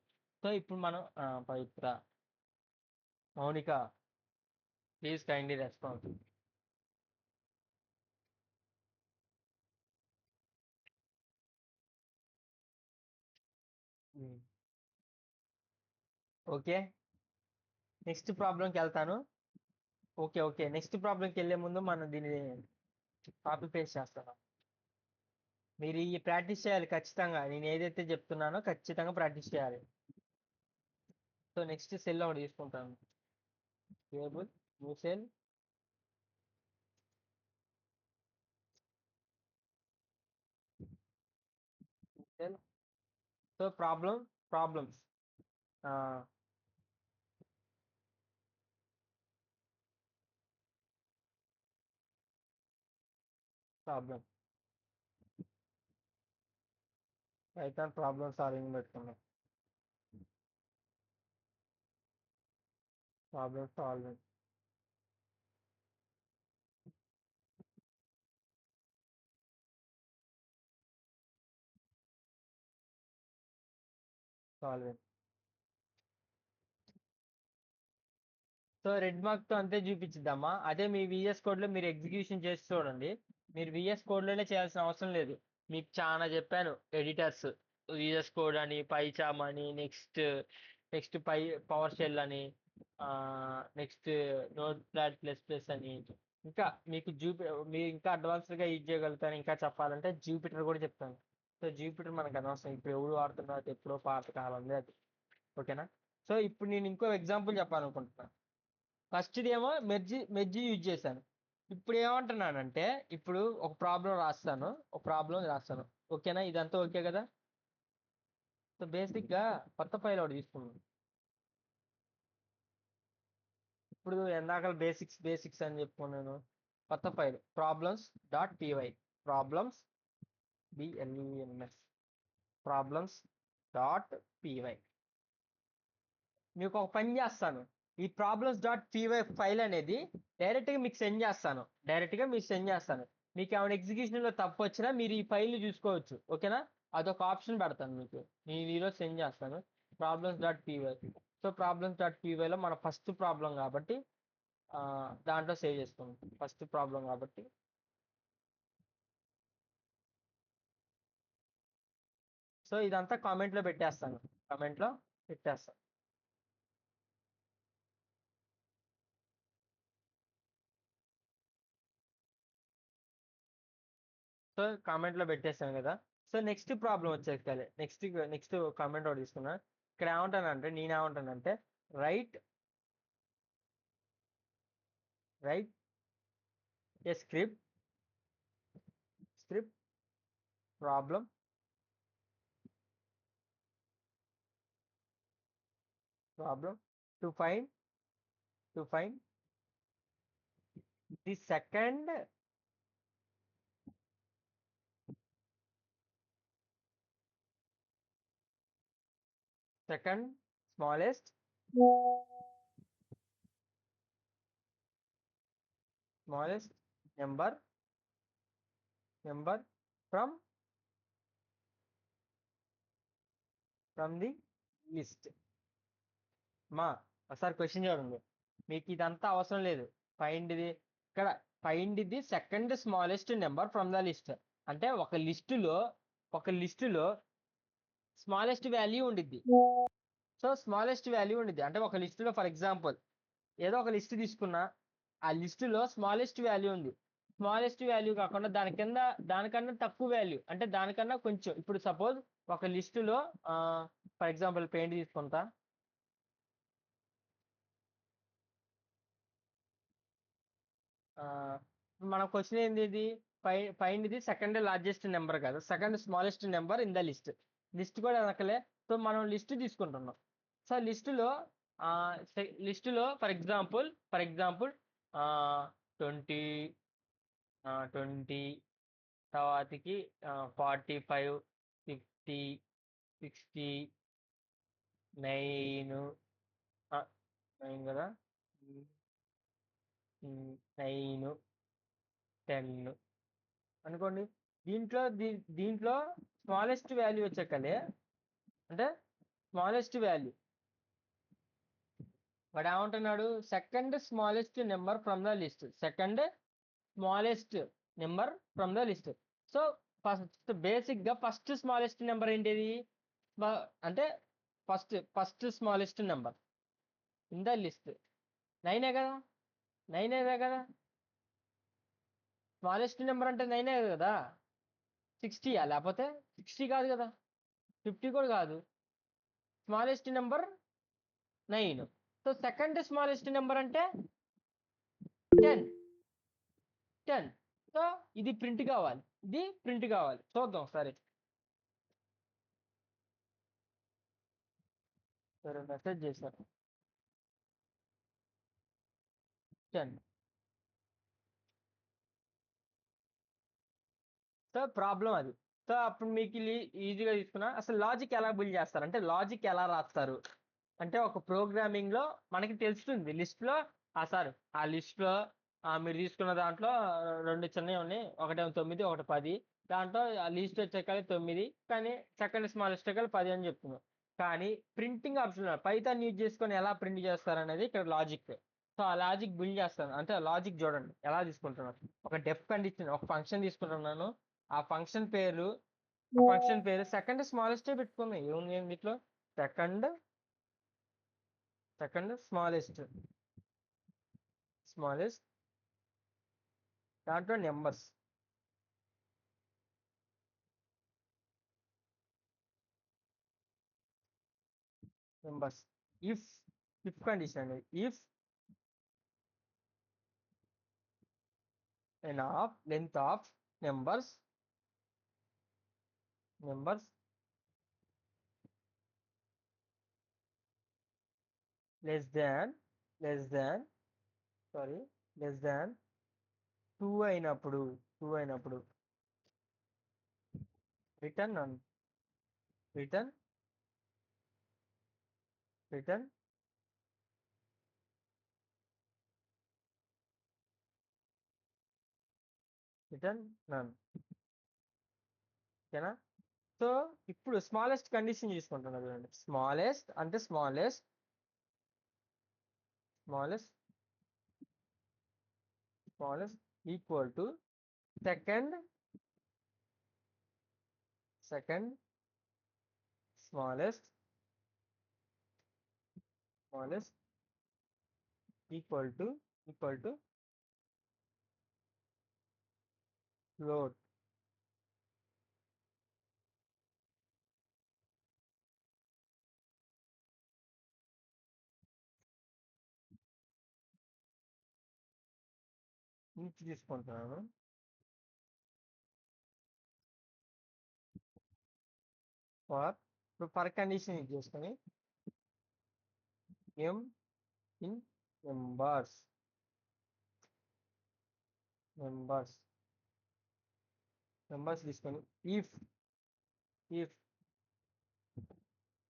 సో ఇప్పుడు మనం Pavitra, Mounika, please kindly response. Okay, next ప్రాబ్లంకి వెళ్తాను. ఓకే ఓకే, నెక్స్ట్ ప్రాబ్లంకి వెళ్ళే ముందు మనం దీన్ని కాపీ పేస్ట్ చేస్తాను. మీరు ఈ ప్రాక్టీస్ చేయాలి ఖచ్చితంగా, నేను ఏదైతే చెప్తున్నానో ఖచ్చితంగా ప్రాక్టీస్ చేయాలి. సో నెక్స్ట్ సెల్ ఒకటి తీసుకుంటాను, table new cell. So problems problem Python problem solving పెట్టుకున్నాం. Problem solving solving so red mark తో అంతే చూపించిద్దామా? అదే మీ విఎస్ కోడ్ లో మీరు ఎగ్జిక్యూషన్ చేసి చూడండి. మీరు విఎస్ కోడ్ లోనే చేయాల్సిన అవసరం లేదు. మీకు చాలా చెప్పాను ఎడిటర్స్, విఎస్ కోడ్ అని, పైచామ్ అని, నెక్స్ట్ పవర్ షెల్ అని, next note plot plus plus అని, ఇంకా మీకు మీరు ఇంకా అడ్వాన్స్డ్ గా యూజ్ చేయగలుగుతాను. ఇంకా చెప్పాలంటే జూపిటర్ కూడా చెప్తాను. సో జూపిటర్ మనకు అనవసరం, ఇప్పుడు ఎవరు వాడుతున్నారు, అది ఎప్పుడో పాత కాలం అది. ఓకేనా? సో ఇప్పుడు నేను ఇంకో ఎగ్జాంపుల్ చెప్పాలనుకుంటున్నాను. ఫస్ట్ ఏమో మెర్జి యూజ్ చేశాను. ఇప్పుడు ఏమంటున్నానంటే, ఇప్పుడు ఒక ప్రాబ్లం రాస్తాను. ఓకేనా? ఇదంతా ఓకే కదా? సో బేసిక్ గా కొత్త ఫైల్ ఒకటి తీసుకున్నాను. ఇప్పుడు ఎందాక బేసిక్స్ అని చెప్పుకున్నాను. కొత్త file problems dot PY, problems బిఎల్ఈఎంఎస్. Problems dot PY. మీకు ఒక పని చేస్తాను, ఈ ప్రాబ్లమ్స్ డాట్ పీవై ఫైల్ అనేది డైరెక్ట్గా మీకు సెండ్ చేస్తాను. మీకు ఏమైనా ఎగ్జిక్యూషన్లో తప్పు వచ్చినా మీరు ఈ ఫైల్ని చూసుకోవచ్చు. ఓకేనా? అదొక ఆప్షన్ పెడతాను మీకు, నేను ఈరోజు సెండ్ చేస్తాను. Problems dot PY. So problems dot పీవైలో మన ఫస్ట్ ప్రాబ్లం కాబట్టి దాంట్లో సేవ్ చేసుకోండి. ఫస్ట్ ప్రాబ్లం కాబట్టి సో ఇదంతా కామెంట్లో పెట్టేస్తాను. కామెంట్లో పెట్టేస్తాను. సో కామెంట్లో పెట్టేస్తాను కదా. సో నెక్స్ట్ ప్రాబ్లం వచ్చేసరికి నెక్స్ట్ కామెంట్ ఒకటి తీసుకున్నా. ఇక్కడ ఏమంటానంటే, నేనేమంటానంటే right right a script problem to find the second smallest number from the list. మా ఒకసారి క్వశ్చన్ చూడండి, మీకు ఇదంతా అవసరం లేదు. ఫైండ్ ది ఇక్కడ find the second smallest number from the list అంటే ఒక లిస్టులో స్మాలెస్ట్ వాల్యూ ఉండిద్ది. సో స్మాలెస్ట్ వాల్యూ ఉండిద్ది అంటే ఒక లిస్టులో ఫర్ ఎగ్జాంపుల్ ఏదో ఒక లిస్ట్ తీసుకున్నా, ఆ లిస్టులో స్మాలెస్ట్ వాల్యూ ఉంది. స్మాలెస్ట్ వాల్యూ కాకుండా దానికన్నా తక్కువ వాల్యూ అంటే దానికన్నా కొంచెం. ఇప్పుడు సపోజ్ ఒక లిస్టులో ఫర్ ఎగ్జాంపుల్ పెయింట్ తీసుకుంటా. మన క్వశ్చన్ ఏంది? ఇది ఫైండ్ ఇది సెకండ్ లార్జెస్ట్ నెంబర్ కాదు, second smallest number in the list కూడా అనకలే. సో మనం లిస్ట్ తీసుకుంటున్నాం. సో లిస్టులో ఫర్ ఎగ్జాంపుల్ 20 20 తర్వాతకి 45 50 60 9 9 కదా, 9 10 అనుకోండి. దీంట్లో స్మాలెస్ట్ వాల్యూ వచ్చేకలే అంటే స్మాలెస్ట్ వాల్యూ వాడు ఏమంటున్నాడు, second smallest number from the list. So బేసిక్గా ఫస్ట్ స్మాలెస్ట్ నెంబర్ ఏంటిది అంటే first smallest number in the list 9 కదా. 9 కదా, స్మాలెస్ట్ నెంబర్ అంటే 9 కదా. 60 లేకపోతే 60 కాదు కదా, 50 కూడా కాదు. Smallest number 9. So second smallest number అంటే 10. సో ఇది ప్రింట్ కావాలి. చూద్దాం సరే మెసేజ్ చేశారు 10. సో ప్రాబ్లం అది. సో అప్పుడు మీకు ఈజీగా తీసుకున్నా. అసలు లాజిక్ ఎలా బిల్డ్ చేస్తారు అంటే లాజిక్ ఎలా రాస్తారు అంటే ఒక ప్రోగ్రామింగ్లో మనకి తెలుస్తుంది. లిస్ట్లో సార్ ఆ లిస్ట్లో మీరు తీసుకున్న దాంట్లో 2 చిన్నవి ఉన్నాయి, ఒకటేమో 9 ఒకటి 10. దాంట్లో ఆ లిస్ట్ వచ్చేకాలి 9 కానీ సెకండ్ స్మాలెస్ట్ కాలి 10 అని చెప్తున్నాం. కానీ ప్రింటింగ్ ఆప్షన్ పైథాన్ యూజ్ చేసుకొని ఎలా ప్రింట్ చేస్తారు అనేది ఇక్కడ లాజిక్. సో ఆ లాజిక్ బిల్డ్ చేస్తాను అంటే లాజిక్ చూడండి ఎలా తీసుకుంటున్నాను. ఒక డెఫ్ కండిషన్ ఒక ఫంక్షన్ తీసుకుంటున్నాను. ఆ ఫంక్షన్ పేరు సెకండ్ స్మాలెస్టే పెట్టుకున్నాయి. ఏముంది దీంట్లో సెకండ్ స్మాలెస్ట్ దాంట్లో నెంబర్స్ ఇఫ్ కండిషన్ అనేది if length of numbers less than 2 అయినప్పుడు రిటర్న్ రిటర్న్ రిటర్న్ రిటర్న్ నన్. ఓకేనా? సో ఇప్పుడు స్మాలెస్ట్ కండిషన్ తీసుకుంటున్నా చూడండి. స్మాలెస్ట్ అంటే smallest smallest smallest equal to second second smallest smallest equal to float. నుంచి తీసుకుంటున్నాను. ఇప్పుడు పర్ కండిషన్ ఇది చేసుకొని ఎం ఇన్ మెంబర్స్ మెంబర్స్ మెంబర్స్ తీసుకొని if if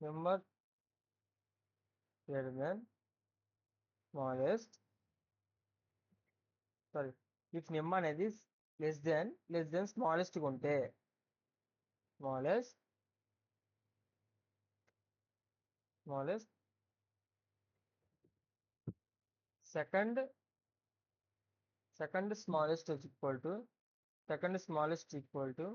member greater than smallest sorry if name అనేది లెస్ దెన్ స్మాలెస్ట్ ఉంటే smallest smallest second smallest equal to second smallest equal to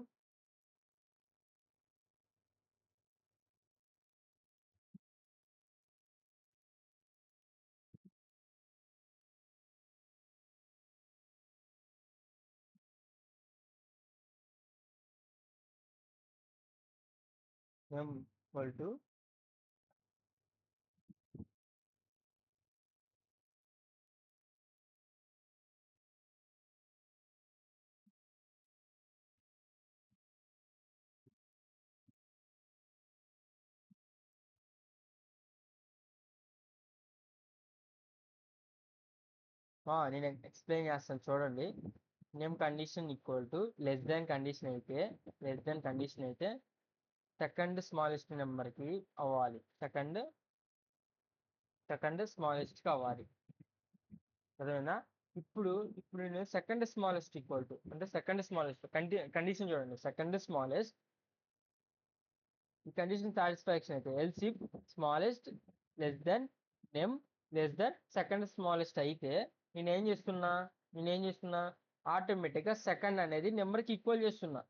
M equal to నేను explain చేస్తాను చూడండి. Name condition equal to less than condition అయితే second smallest నెంబర్కి అవ్వాలి. Second స్మాలెస్ట్కి అవ్వాలి. అదేనా? ఇప్పుడు నేను సెకండ్ స్మాలెస్ట్ ఈక్వల్ టు అంటే సెకండ్ స్మాలెస్ట్ కండిషన్ చూడండి. సెకండ్ స్మాలెస్ట్ ఈ కండిషన్ సాటిస్ఫాక్షన్ అయితే else if smallest less than name less than second smallest అయితే నేనేం చేస్తున్నా ఆటోమేటిక్గా సెకండ్ అనేది నెంబర్కి ఈక్వల్ చేస్తున్నా.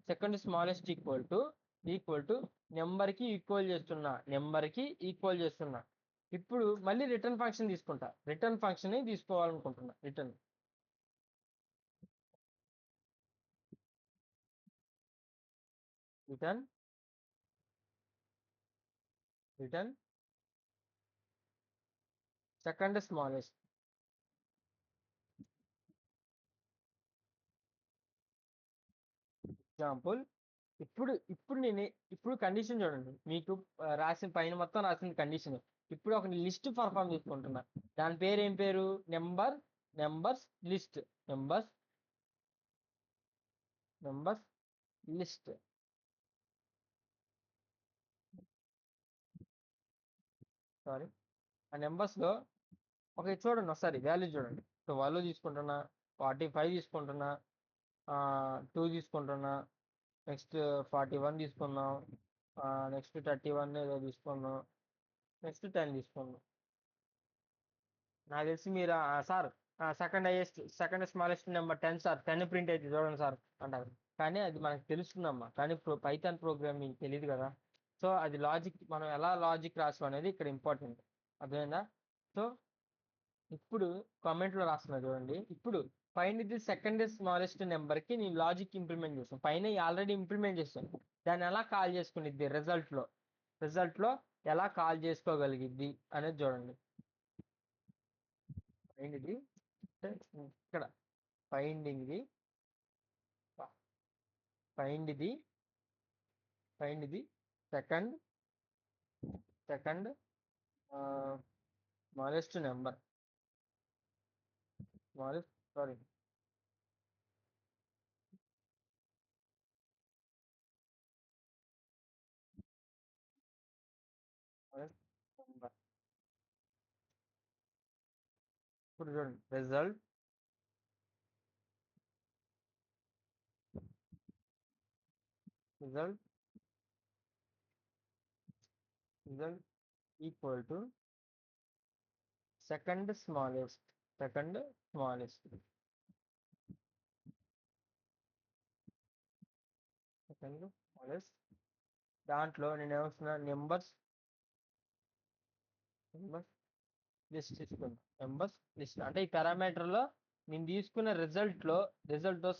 సెకండ్ స్మాలెస్ట్ ఈక్వల్ టు నెంబర్కి ఈక్వల్ చేస్తున్నా. ఇప్పుడు మళ్ళీ రిటర్న్ ఫంక్షన్ తీసుకుంటా. రిటర్న్ ఫంక్షన్ తీసుకోవాలనుకుంటున్నా. Return second smallest. ఎగ్జాంపుల్ ఇప్పుడు కండిషన్ చూడండి. మీకు రాసిన పైన మొత్తం రాసిన కండిషన్. ఇప్పుడు ఒక లిస్ట్ పర్ఫామ్ చేసుకుంటున్నా. దాని పేరు ఏం పేరు? Numbers list. Numbers list. Sorry, ఆ నెంబర్స్ లో చూడండి ఒకసారి వాల్యూ చూడండి. సో వాల్యూ తీసుకుంటున్నా, 45 తీసుకుంటున్నా, 2 తీసుకుంటున్నా, నెక్స్ట్ 41 తీసుకున్నాం, నెక్స్ట్ 31 ఏదో తీసుకున్నాం, నెక్స్ట్ 10 తీసుకున్నాం. నాకు తెలిసి మీరు sir second smallest number 10 sir, 10 print అయితే చూడండి సార్ అంటారు. కానీ అది మనకు తెలుస్తుందమ్మా, కానీ పైథాన్ ప్రోగ్రామింగ్ తెలియదు కదా. సో అది లాజిక్, మనం ఎలా లాజిక్ రాసాం అనేది ఇక్కడ ఇంపార్టెంట్. అర్థమైందా? సో ఇప్పుడు కామెంట్లో రాస్తున్నా చూడండి. ఇప్పుడు ఫైండ్ ది సెకండ్ స్మాలెస్ట్ నెంబర్కి నేను లాజిక్ ఇంప్లిమెంట్ చేస్తాను. పైన ఆల్రెడీ ఇంప్లిమెంట్ చేస్తాను. దాన్ని ఎలా కాల్ చేసుకునిద్ది రిజల్ట్లో ఎలా కాల్ చేసుకోగలిగిద్ది అనేది చూడండి. ఫైండ్ ది ఇక్కడ find the second smallest number sorry ఇప్పుడు చూడండి result result result equal to second smallest second smallest second smallest దాంట్లో నేను ఏమవుతున్నా నెంబర్స్ లిస్ట్ తీసుకున్నా నెంబర్స్ లిస్ట్ అంటే ఈ పారామీటర్ లో నేను తీసుకున్న రిజల్ట్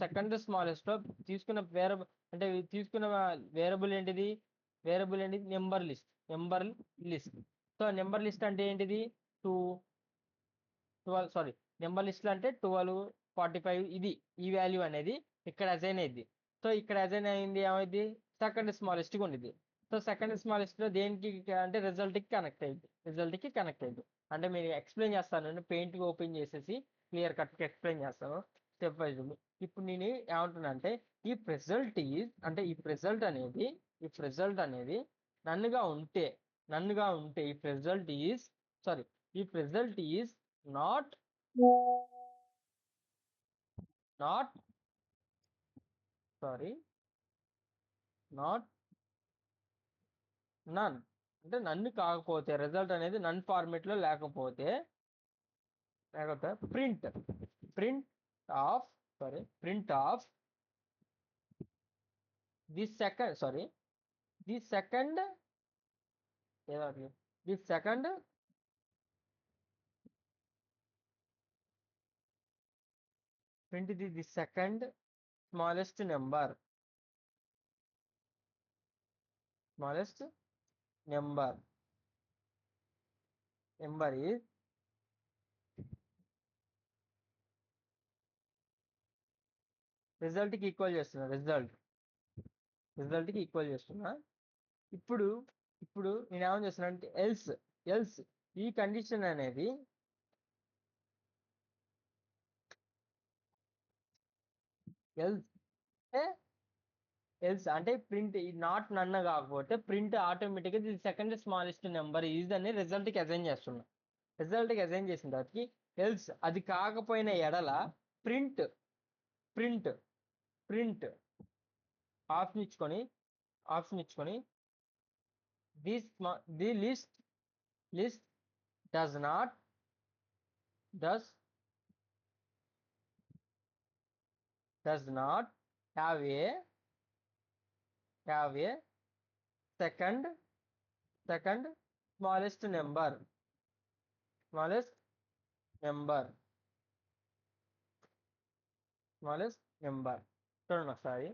సెకండ్ స్మాలెస్ట్ లో తీసుకున్న వేరబుల్ అంటే తీసుకున్న వేరబుల్ ఏంటిది number list so number list అంటే ఏంటిది 12 సారీ నెంబర్ లిస్ట్ అంటే 12 45 ఇది ఈ వాల్యూ అనేది ఇక్కడ అసైన్ అయింది. సో ఇక్కడ అసైన్ అయింది ఏమైంది సెకండ్ స్మాలెస్ట్ గా ఉండేది. సో సెకండ్ స్మాలెస్ట్ లో దేనికి అంటే రిజల్ట్ కి కనెక్ట్ అయింది. అంటే మీరు ఎక్స్ప్లెయిన్ చేస్తాను నేను పెయింట్ ఓపెన్ చేసేసి క్లియర్ కట్ ఎక్స్ప్లెయిన్ చేస్తాను స్టెప్ వైజ్. ఇప్పుడు నేను ఏమంటున్నా అంటే ఈ రిజల్ట్ అనేది నన్నుగా ఉంటే ఈ result is not not sorry not none అంటే నన్ను కాకపోతే రిజల్ట్ అనేది నన్ ఫార్మేట్ లో లేకపోతే print print of print of the second print the second smallest number is result కి ఈక్వల్ చేస్తున్నా రిజల్ట్ కి ఈక్వల్ చేస్తున్నా. ఇప్పుడు నేను ఏమని చేస్తున్నా అంటే ఎల్స్ ఈ కండిషన్ అనేది ఎల్స్ అంటే ప్రింట్ నాట్ నన్న కాకపోతే ప్రింట్ ఆటోమేటిక్గా ఇది సెకండ్ స్మాలెస్ట్ నెంబర్ ఈజ్ అని రిజల్ట్ కి అసైన్ చేస్తున్నా. రిజల్ట్ కి అసైన్ చేసిన తర్వాతకి ఎల్స్ అది కాకపోయిన ఎడల ప్రింట్ ప్రింట్ ప్రింట్ ఆప్షన్ ఇచ్చుకొని the list does not have a second smallest number చూడండి ఒకసారి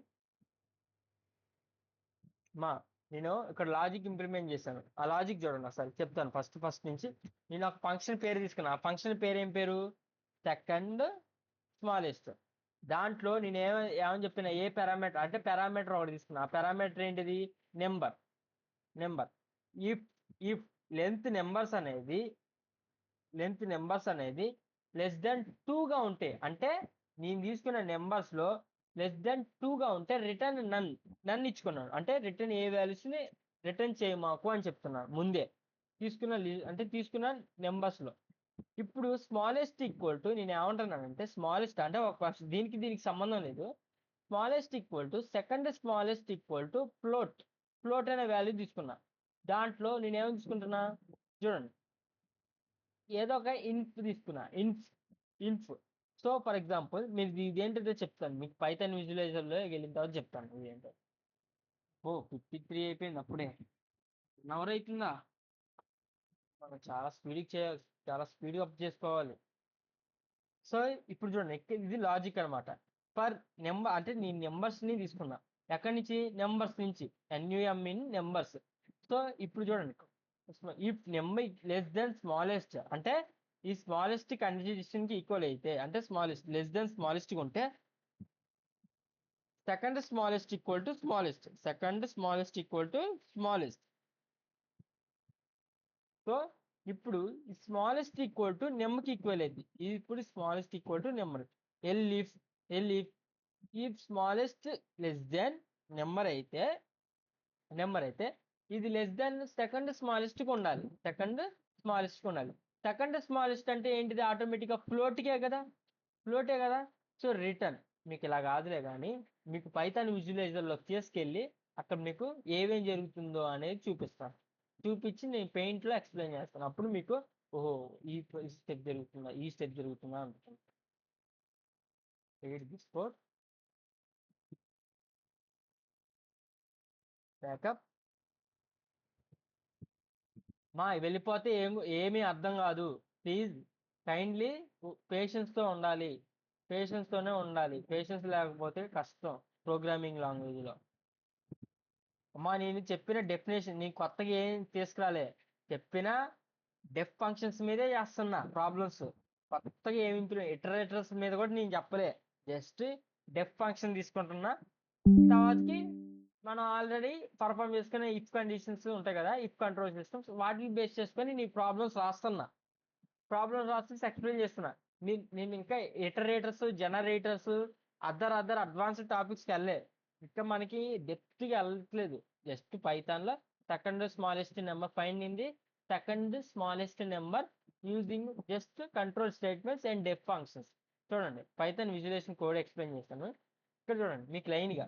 నేను ఇక్కడ లాజిక్ ఇంప్లిమెంట్ చేశాను. ఆ లాజిక్ చూడండి ఒకసారి చెప్తాను. ఫస్ట్ నుంచి నేను ఒక ఫంక్షన్ పేరు తీసుకున్నా. ఆ ఫంక్షన్ పేరు ఏం పేరు సెకండ్ స్మాలెస్ట్. దాంట్లో నేను ఏమని చెప్పిన ఏ పారామీటర్ అంటే పారామీటర్ ఒకటి తీసుకున్నా. ఆ పారామీటర్ ఏంటిది నెంబర్ ఇఫ్ లెంత్ నెంబర్స్ అనేది లెస్ దెన్ 2 గా ఉంటే అంటే నేను తీసుకున్న నెంబర్స్ లో లెస్ దెన్ 2 గా ఉంటే రిటర్న్ నన్ ఇచ్చుకున్నాను. అంటే రిటర్న్ ఏ వాల్యూస్ ని రిటర్న్ చేయమాకు అని చెప్తున్నాను ముందే తీసుకున్న నెంబర్స్ లో. ఇప్పుడు స్మాలెస్ట్ ఈక్వల్ టు నేను ఏమంటున్నానంటే స్మాలెస్ట్ అంటే ఒక దీనికి సంబంధం లేదు. Smallest equal to second smallest equal to float అనే వాల్యూ తీసుకున్నా. దాంట్లో నేను ఏమని తీసుకుంటున్నా చూడండి ఏదో ఒక తీసుకున్నా ఇన్ఫ్. సో ఫర్ ఎగ్జాంపుల్ మీరు ఇదేంటో చెప్తాను మీకు పైథాన్ విజువలైజర్ లో వెళ్ళిన తర్వాత చెప్తాను ఇదేంటో. 53 అయిపోయింది అప్పుడే. నవర్ అవుతుందా? మనం చాలా స్పీడ్గా అప్ చేసుకోవాలి. సో ఇప్పుడు చూడండి ఇది లాజిక్ అనమాట. ఫర్ నెంబర్ అంటే నేను నెంబర్స్ ని తీసుకున్నా. ఎక్కడి నుంచి నెంబర్స్ నుంచి NUM ఇన్ నెంబర్స్. సో ఇప్పుడు చూడండి if number less than smallest అంటే ఈ స్మాలెస్ట్ కండిషన్ కి ఈక్వల్ అయితే అంటే లెస్ దెన్ స్మాలెస్ట్ ఉంటే second smallest equal to smallest. So ఇప్పుడు ఈ స్మాలెస్ట్ ఈక్వల్ టు నెంబర్కి ఈక్వల్ అయింది. ఇప్పుడు smallest equal to number if smallest less than number అయితే ఇది లెస్ దెన్ సెకండ్ స్మాలెస్ట్ కి ఉండాలి. సెకండ్ స్మాలెస్ట్ అంటే ఏంటిది? ఆటోమేటిక్గా ఫ్లోట్కే కదా, ఫ్లోటే కదా. సో రిటర్న్ మీకు ఇలా కాదులే కానీ, మీకు పైథాన్ విజువలైజర్లోకి తీసుకెళ్ళి అక్కడ మీకు ఏమేం జరుగుతుందో అనేది చూపిస్తాను. చూపించి నేను పెయింట్లో ఎక్స్ప్లెయిన్ చేస్తాను. అప్పుడు మీకు ఓహో, ఈ స్టెప్ జరుగుతుందా, ఈ స్టెప్ జరుగుతుందా అనుకుంటుంది. Read this code, backup. మా వెళ్ళిపోతే ఏమీ అర్థం కాదు. ప్లీజ్ కైండ్లీ పేషెన్స్తో ఉండాలి. పేషెన్స్తోనే ఉండాలి. పేషెన్స్ లేకపోతే కష్టం ప్రోగ్రామింగ్ లాంగ్వేజ్లో. అమ్మా నేను చెప్పిన డెఫినేషన్ నీకు కొత్తగా ఏం తీసుకురాలే. చెప్పిన డెఫ్ ఫంక్షన్స్ మీదే చేస్తున్నా ప్రాబ్లమ్స్. కొత్తగా ఏమి ఇటరేటర్స్ మీద కూడా నేను చెప్పలే. జస్ట్ డెఫ్ ఫంక్షన్ తీసుకుంటున్నా. తర్వాతకి మనం ఆల్రెడీ పర్ఫామ్ చేసుకునే ఇఫ్ కండిషన్స్ ఉంటాయి కదా, ఇఫ్ కంట్రోల్ సిస్టమ్స్, వాటిని బేస్ చేసుకొని నీ ప్రాబ్లమ్స్ రాస్తున్నా. ప్రాబ్లమ్స్ రాసి ఎక్స్ప్లెయిన్ చేస్తున్నా. నేను ఇంకా ఇటరేటర్స్, జనరేటర్స్, అదర్ అడ్వాన్స్డ్ టాపిక్స్కి వెళ్ళే. ఇంకా మనకి డెప్త్గా వెళ్ళట్లేదు. జస్ట్ పైథాన్లో second smallest number find in the second smallest number using just control statements and def functions. చూడండి పైథాన్ విజువలైజేషన్ కోడ్ ఎక్స్ప్లెయిన్ చేస్తాను. ఇక్కడ చూడండి మీకు లైన్గా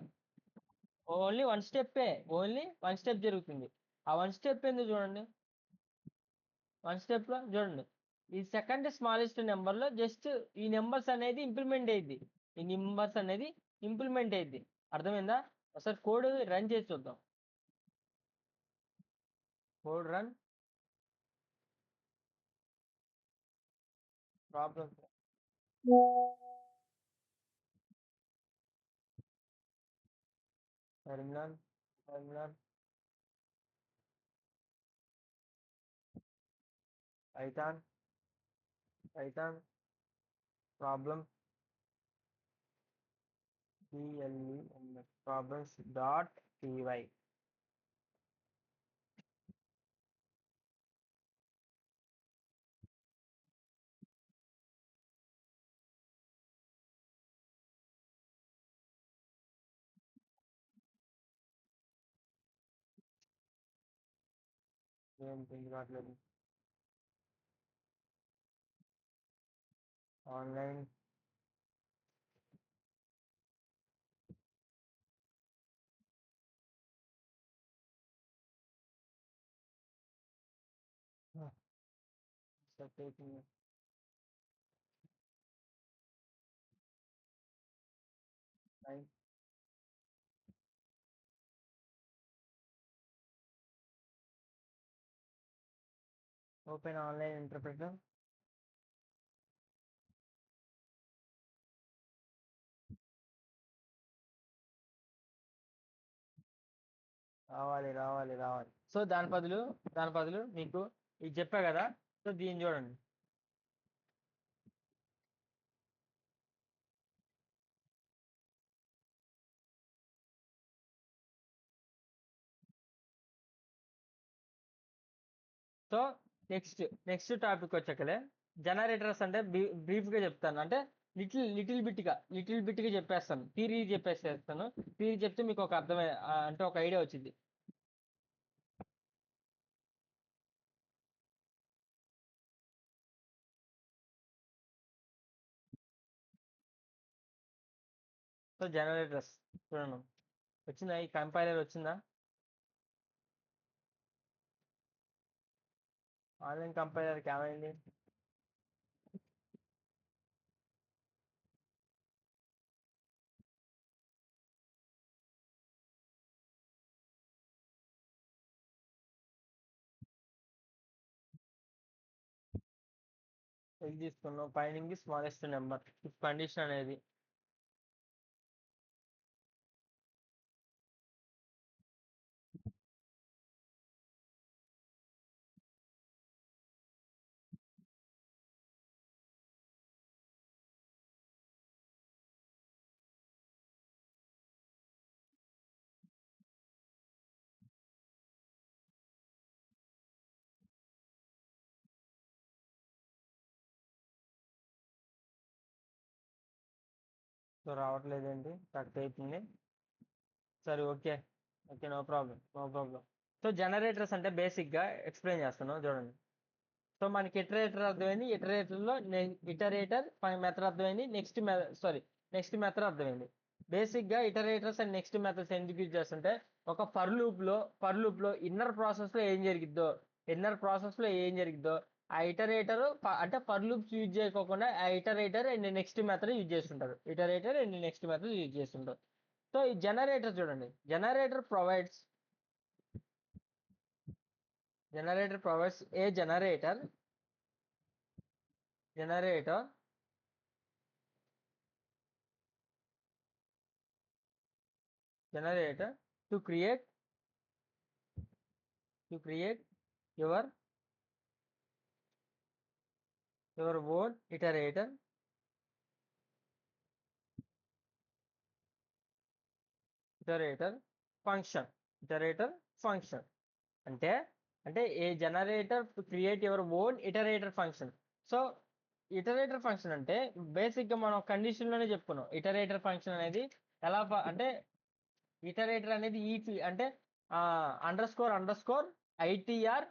ఓన్లీ వన్ స్టెప్పే, ఓన్లీ వన్ స్టెప్ జరుగుతుంది. ఆ వన్ స్టెప్ ఏందో చూడండి. వన్ స్టెప్లో చూడండి, ఈ సెకండ్ స్మాలెస్ట్ నెంబర్లో జస్ట్ ఈ నెంబర్స్ అనేది ఇంప్లిమెంట్ అయ్యింది. ఈ నెంబర్స్ అనేది ఇంప్లిమెంట్ అయ్యింది. అర్థమైందా? ఒకసారి కోడ్ రన్ చేసి చూద్దాం. Code run, problem, terminal, terminal, Python, Python, problem, problems dot py. ఏం పిండి కావట్లేదు. ఆన్లైన్ సెట్ అవుతుంది. Open online interpreter. రావాలి రావాలి రావాలి. సో దాని బదులు మీకు ఇది చెప్పా కదా. సో దీన్ని చూడండి. సో నెక్స్ట్ టాపిక్ వచ్చాకలే జనరేటర్స్ అంటే బ్రీఫ్గా చెప్తాను. అంటే లిటిల్ బిట్గా చెప్పేస్తాను. థియరీ చెప్పేసేస్తాను. థియరీ చెప్తే మీకు ఒక అర్థమై అంటే ఒక ఐడియా వచ్చింది. సో జనరేటర్స్ చూడండి, వచ్చిందా? ఈ కంపైలర్ వచ్చిందా? ఆన్లైన్ కంపైలర్కి ఏమైంది? ఇది తీసుకున్నాం పైన స్మాలెస్ట్ నెంబర్ కండిషన్ అనేది. సో రావట్లేదండి, కట్ అవుతుంది. సరే okay. Okay, no problem. So generators అంటే బేసిక్గా ఎక్స్ప్లెయిన్ చేస్తాను చూడండి. సో మనకి ఇటరేటర్ అర్థమైంది, ఇటరేటర్లో ఇటరేటర్ మెథడ్ అర్థమైంది, నెక్స్ట్ మెథడ్ అర్థమైంది. బేసిక్గా ఇటరేటర్స్ అండ్ నెక్స్ట్ మెథడ్స్ ఎందుకు యూజ్ చేస్తుంటే ఒక ఫర్ లూప్లో ఇన్నర్ ప్రాసెస్లో ఏం జరిగిద్దో ఆ ఇటరేటర్ అంటే ఫర్ లూప్స్ యూజ్ చేయకోకుండా ఆ iterator and next method use చేస్తుంటారు. సో ఈ జనరేటర్ చూడండి, generator provides A generator to create your own iterator function. అంటే ఏ generator to create your own iterator function. So iterator function అంటే బేసిక్గా మనం కండిషన్లోనే చెప్పుకున్నాం. ఇటరేటర్ ఫంక్షన్ అనేది ఎలా అంటే ఇటరేటర్ అనేది అంటే ITR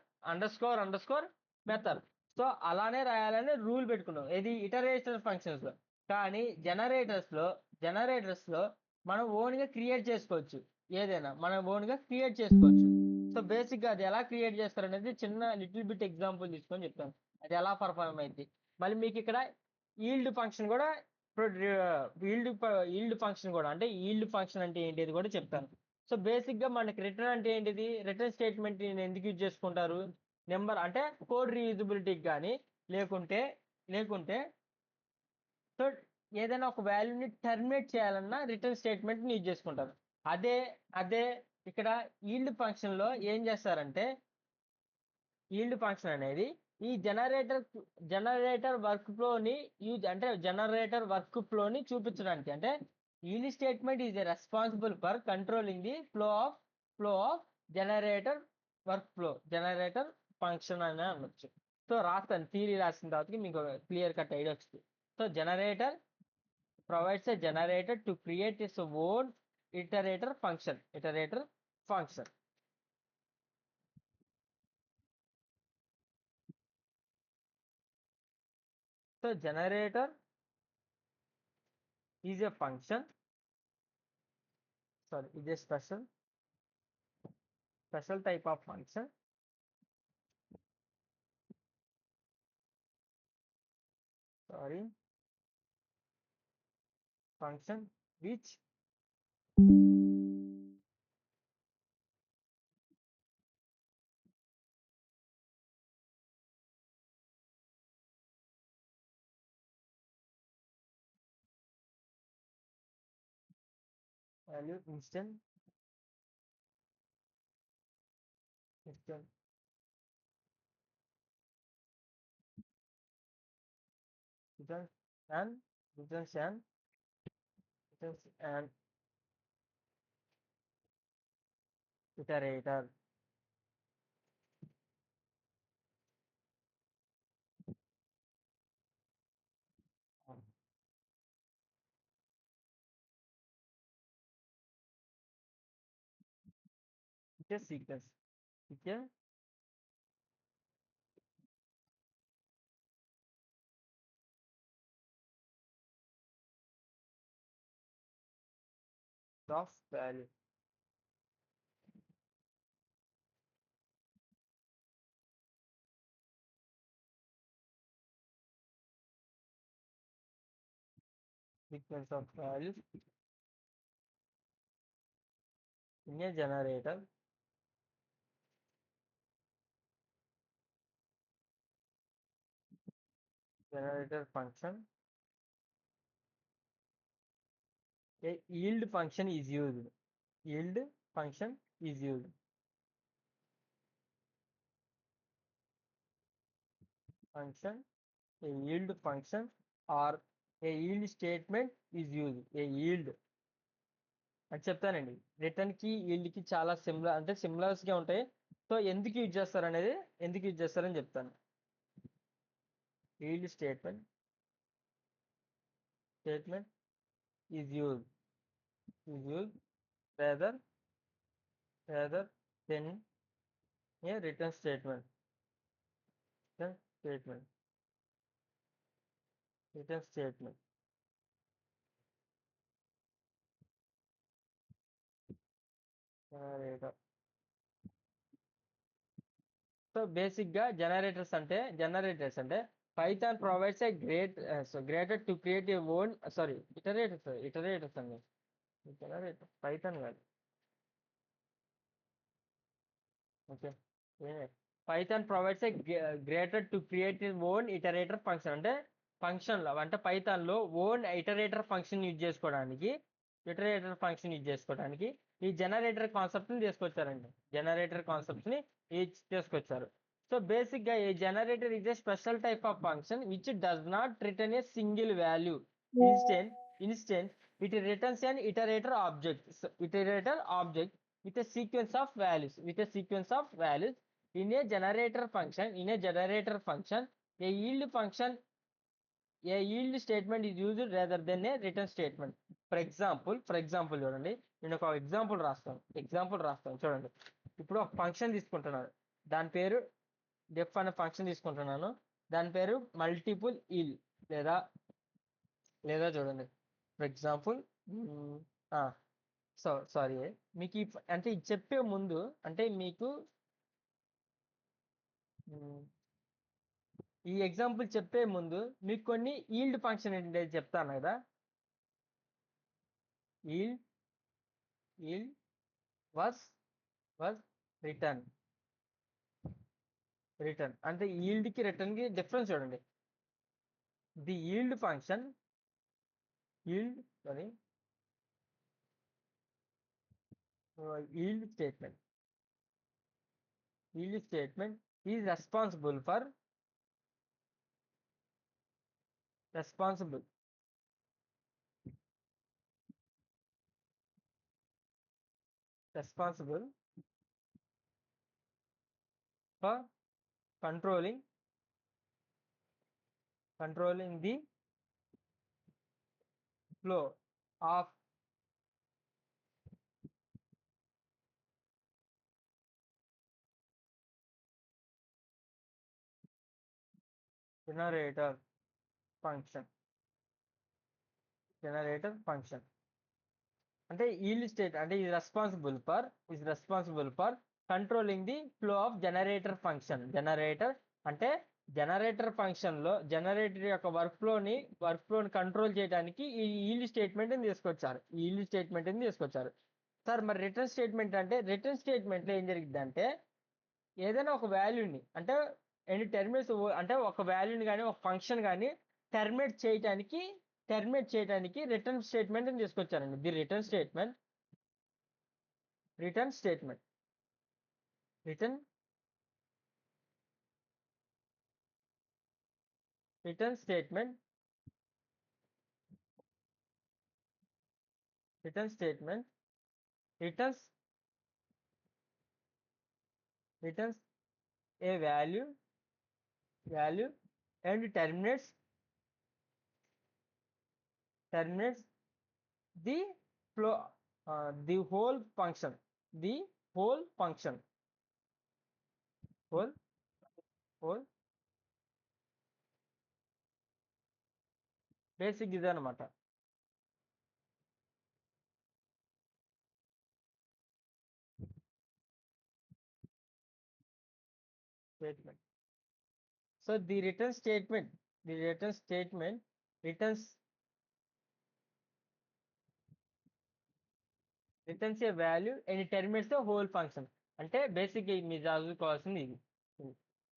మెథడ్. సో అలానే రాయాలని రూల్ పెట్టుకున్నాం ఏది ఇటరేటర్ ఫంక్షన్స్ లో. కానీ జనరేటర్స్ లో మనం ఓన్గా క్రియేట్ చేసుకోవచ్చు, ఏదైనా మనం ఓన్గా క్రియేట్ చేసుకోవచ్చు. సో బేసిక్గా అది ఎలా క్రియేట్ చేస్తారనేది చిన్న లిటిల్ బిట్ ఎగ్జాంపుల్ తీసుకొని చెప్తాను, అది ఎలా పర్ఫార్మ్ అయింది. మళ్ళీ మీకు ఇక్కడ ఈల్డ్ ఫంక్షన్ కూడా అంటే ఈల్డ్ ఫంక్షన్ అంటే ఏంటి కూడా చెప్తాను. సో బేసిక్గా మనకి రిటర్న్ అంటే ఏంటిది, రిటర్న్ స్టేట్మెంట్ ఎందుకు యూజ్ చేసుకుంటారు, నెంబర్ అంటే కోడ్ రీయూజబిలిటీకి కానీ లేకుంటే సో ఏదైనా ఒక వాల్యూని టర్మినేట్ చేయాలన్నా రిటర్న్ స్టేట్మెంట్ని యూజ్ చేసుకుంటారు. అదే ఇక్కడ ఈల్డ్ ఫంక్షన్లో ఏం చేస్తారంటే ఈల్డ్ ఫంక్షన్ అనేది ఈ జనరేటర్ వర్క్ ఫ్లోని చూపించడానికి, అంటే yield statement is responsible for controlling the flow of generator function అని అనొచ్చు. సో రాస్తాను, థియరీ రాసిన తర్వాత మీకు క్లియర్ కట్ ఐడియా వస్తుంది. So generator provides a generator to create its own iterator function. So generator is a function, is a special type of function. Function which value instant returns an iterator. It's a sequence. It's a of value. Sequence of values in a generator function. A yield function is used. Function a yield function or a yield statement is used. A yield అని చెప్తానండి. Return కి yield కి చాలా similars గా ఉంటాయి. So ఎందుకు use చేస్తారని చెప్తాను. yield statement is used rather than a return statement. Statement, return statement. Generator. So basic గా జనరేటర్స్ అంటే Python provides A greater to create a own sorry iterators అండి. జనరేటర్ పైథాన్ కాదు. Okay. Python provides A greater to create own iterator function అంటే function లో అంటే Python లో own iterator function use చేసుకోవడానికి ఈ జనరేటర్ కాన్సెప్ట్ ని తీసుకొచ్చారండి. జనరేటర్ కాన్సెప్ట్ ని తీసుకొచ్చారు. సో బేసిక్ గా ఈ generator is a special type of function which does not return a single value. Instant it returns an iterator object with a sequence of values in a generator function. A yield statement is used rather than a return statement. For example చూడండి, నేను ఒక example రాస్తాను చూడండి. ఇప్పుడు ఒక function తీసుకుంటున్నాను, దాని పేరు డెఫ్ అనే ఫంక్షన్ తీసుకుంటున్నాను, దాని పేరు మల్టిపుల్ ఈల్ లేదా లేదా చూడండి. ఫర్ ఎగ్జాంపుల్ సారీ, మీకు అంటే ఇది చెప్పే ముందు అంటే మీకు మ్, ఈ ఎగ్జాంపుల్ చెప్పే ముందు మీకు కొన్ని ఈల్డ్ ఫంక్షన్ ఏంటి చెప్తాను కదా. Yield yield was was return return అంటే ఈల్డ్ కి రిటర్న్ కి డిఫరెన్స్ చూడండి. The yield function yield sorry yield statement is responsible responsible for controlling the flow of generator function అంటే ఈల్డ్ స్టేట్ అంటే is responsible for controlling the flow of generator అంటే generator function లో generator యొక్క work ఫ్లోని control చేయడానికి ఈ yield statement తీసుకొచ్చారు. Sir మరి return statement లో ఏం జరిగింది అంటే ఏదైనా ఒక వాల్యూని అంటే ఎన్ని టెర్మినేట్స్ అంటే ఒక వాల్యూని కానీ ఒక ఫంక్షన్ కానీ టెర్మినేట్ చేయడానికి రిటర్న్ స్టేట్మెంట్ అని తీసుకొచ్చారండి. The return statement return statement return return statement returns returns a value and terminates the flow the whole function whole whole basic ఇదే అనమాట. Statement. So the return statement returns a value and terminates the whole function. అంటే basic మీరు చదువుకోవాల్సింది ఇది.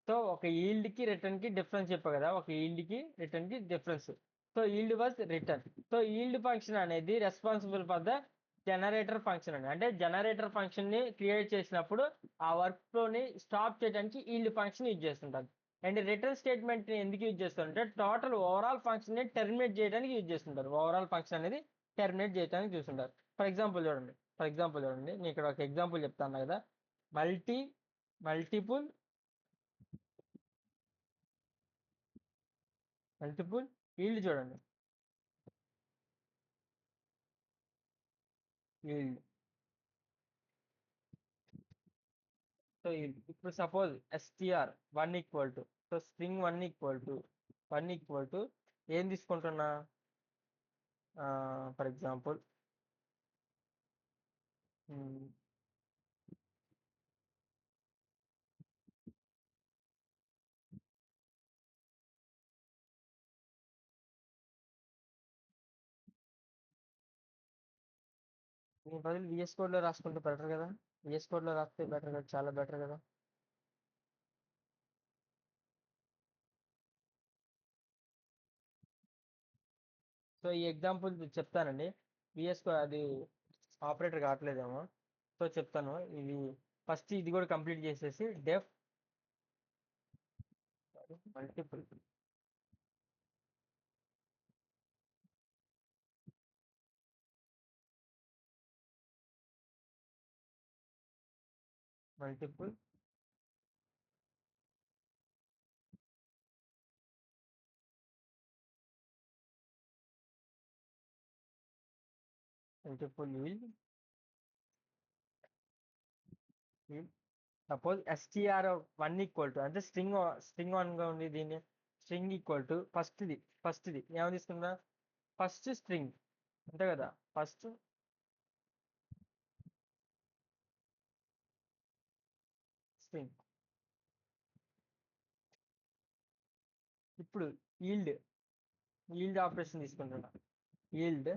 So ఒక yield కి return కి difference చెప్పా కదా, ఒక ఈల్డ్ కి రిటర్న్ కి difference. So yield was return. So yield function అనేది responsible for the generator function అండి. అంటే జనరేటర్ ఫంక్షన్ ని క్రియేట్ చేసినప్పుడు ఆ వర్క్ ఫ్లోని స్టాప్ చేయడానికి ఈల్డ్ ఫంక్షన్ యూజ్ చేస్తుంటారు. అండ్ రిటర్న్ స్టేట్మెంట్ ని ఎందుకు యూజ్ చేస్తారు అంటే టోటల్ ఓవరాల్ ఫంక్షన్ ని టెర్మినేట్ చేయడానికి యూజ్ చేస్తుంటారు. ఓవరాల్ ఫంక్షన్ అనేది టెర్మినేట్ చేయడానికి చూస్తుంటారు. ఫర్ ఎగ్జాంపుల్ చూడండి, నేను ఇక్కడ ఒక ఎగ్జాంపుల్ చెప్తాను కదా. మల్టిపుల్ ఈల్డ్ చూడండి. ఈల్డ్ సో ఇప్పుడు suppose STR 1 = so string one equal to ఏం తీసుకుంటున్నా, ఫర్ ఎగ్జాంపుల్ దీని బదులు విఎస్ కోడ్లో రాసుకుంటే బెటర్ కదా, విఎస్ కోడ్లో రాస్తే బెటర్ కదా, చాలా బెటర్ కదా. సో ఈ ఎగ్జాంపుల్ చెప్తానండి. విఎస్ అది ఆపరేటర్ కావట్లేదేమో, సో చెప్తాను. ఇది ఫస్ట్ ఇది కూడా కంప్లీట్ చేసేసి def multiple multiple multiple yield suppose STR one equal to అంటే స్ట్రింగ్ వన్ గా ఉంది. దీన్ని స్ట్రింగ్ ఈక్వల్ టు ఫస్ట్ది ఏమని తీసుకుందా, ఫస్ట్ స్ట్రింగ్ అంతే కదా, ఫస్ట్ స్ట్రింగ్. ఇప్పుడు ఈల్డ్ ఆపరేషన్ తీసుకుంటున్నా. ఈల్డ్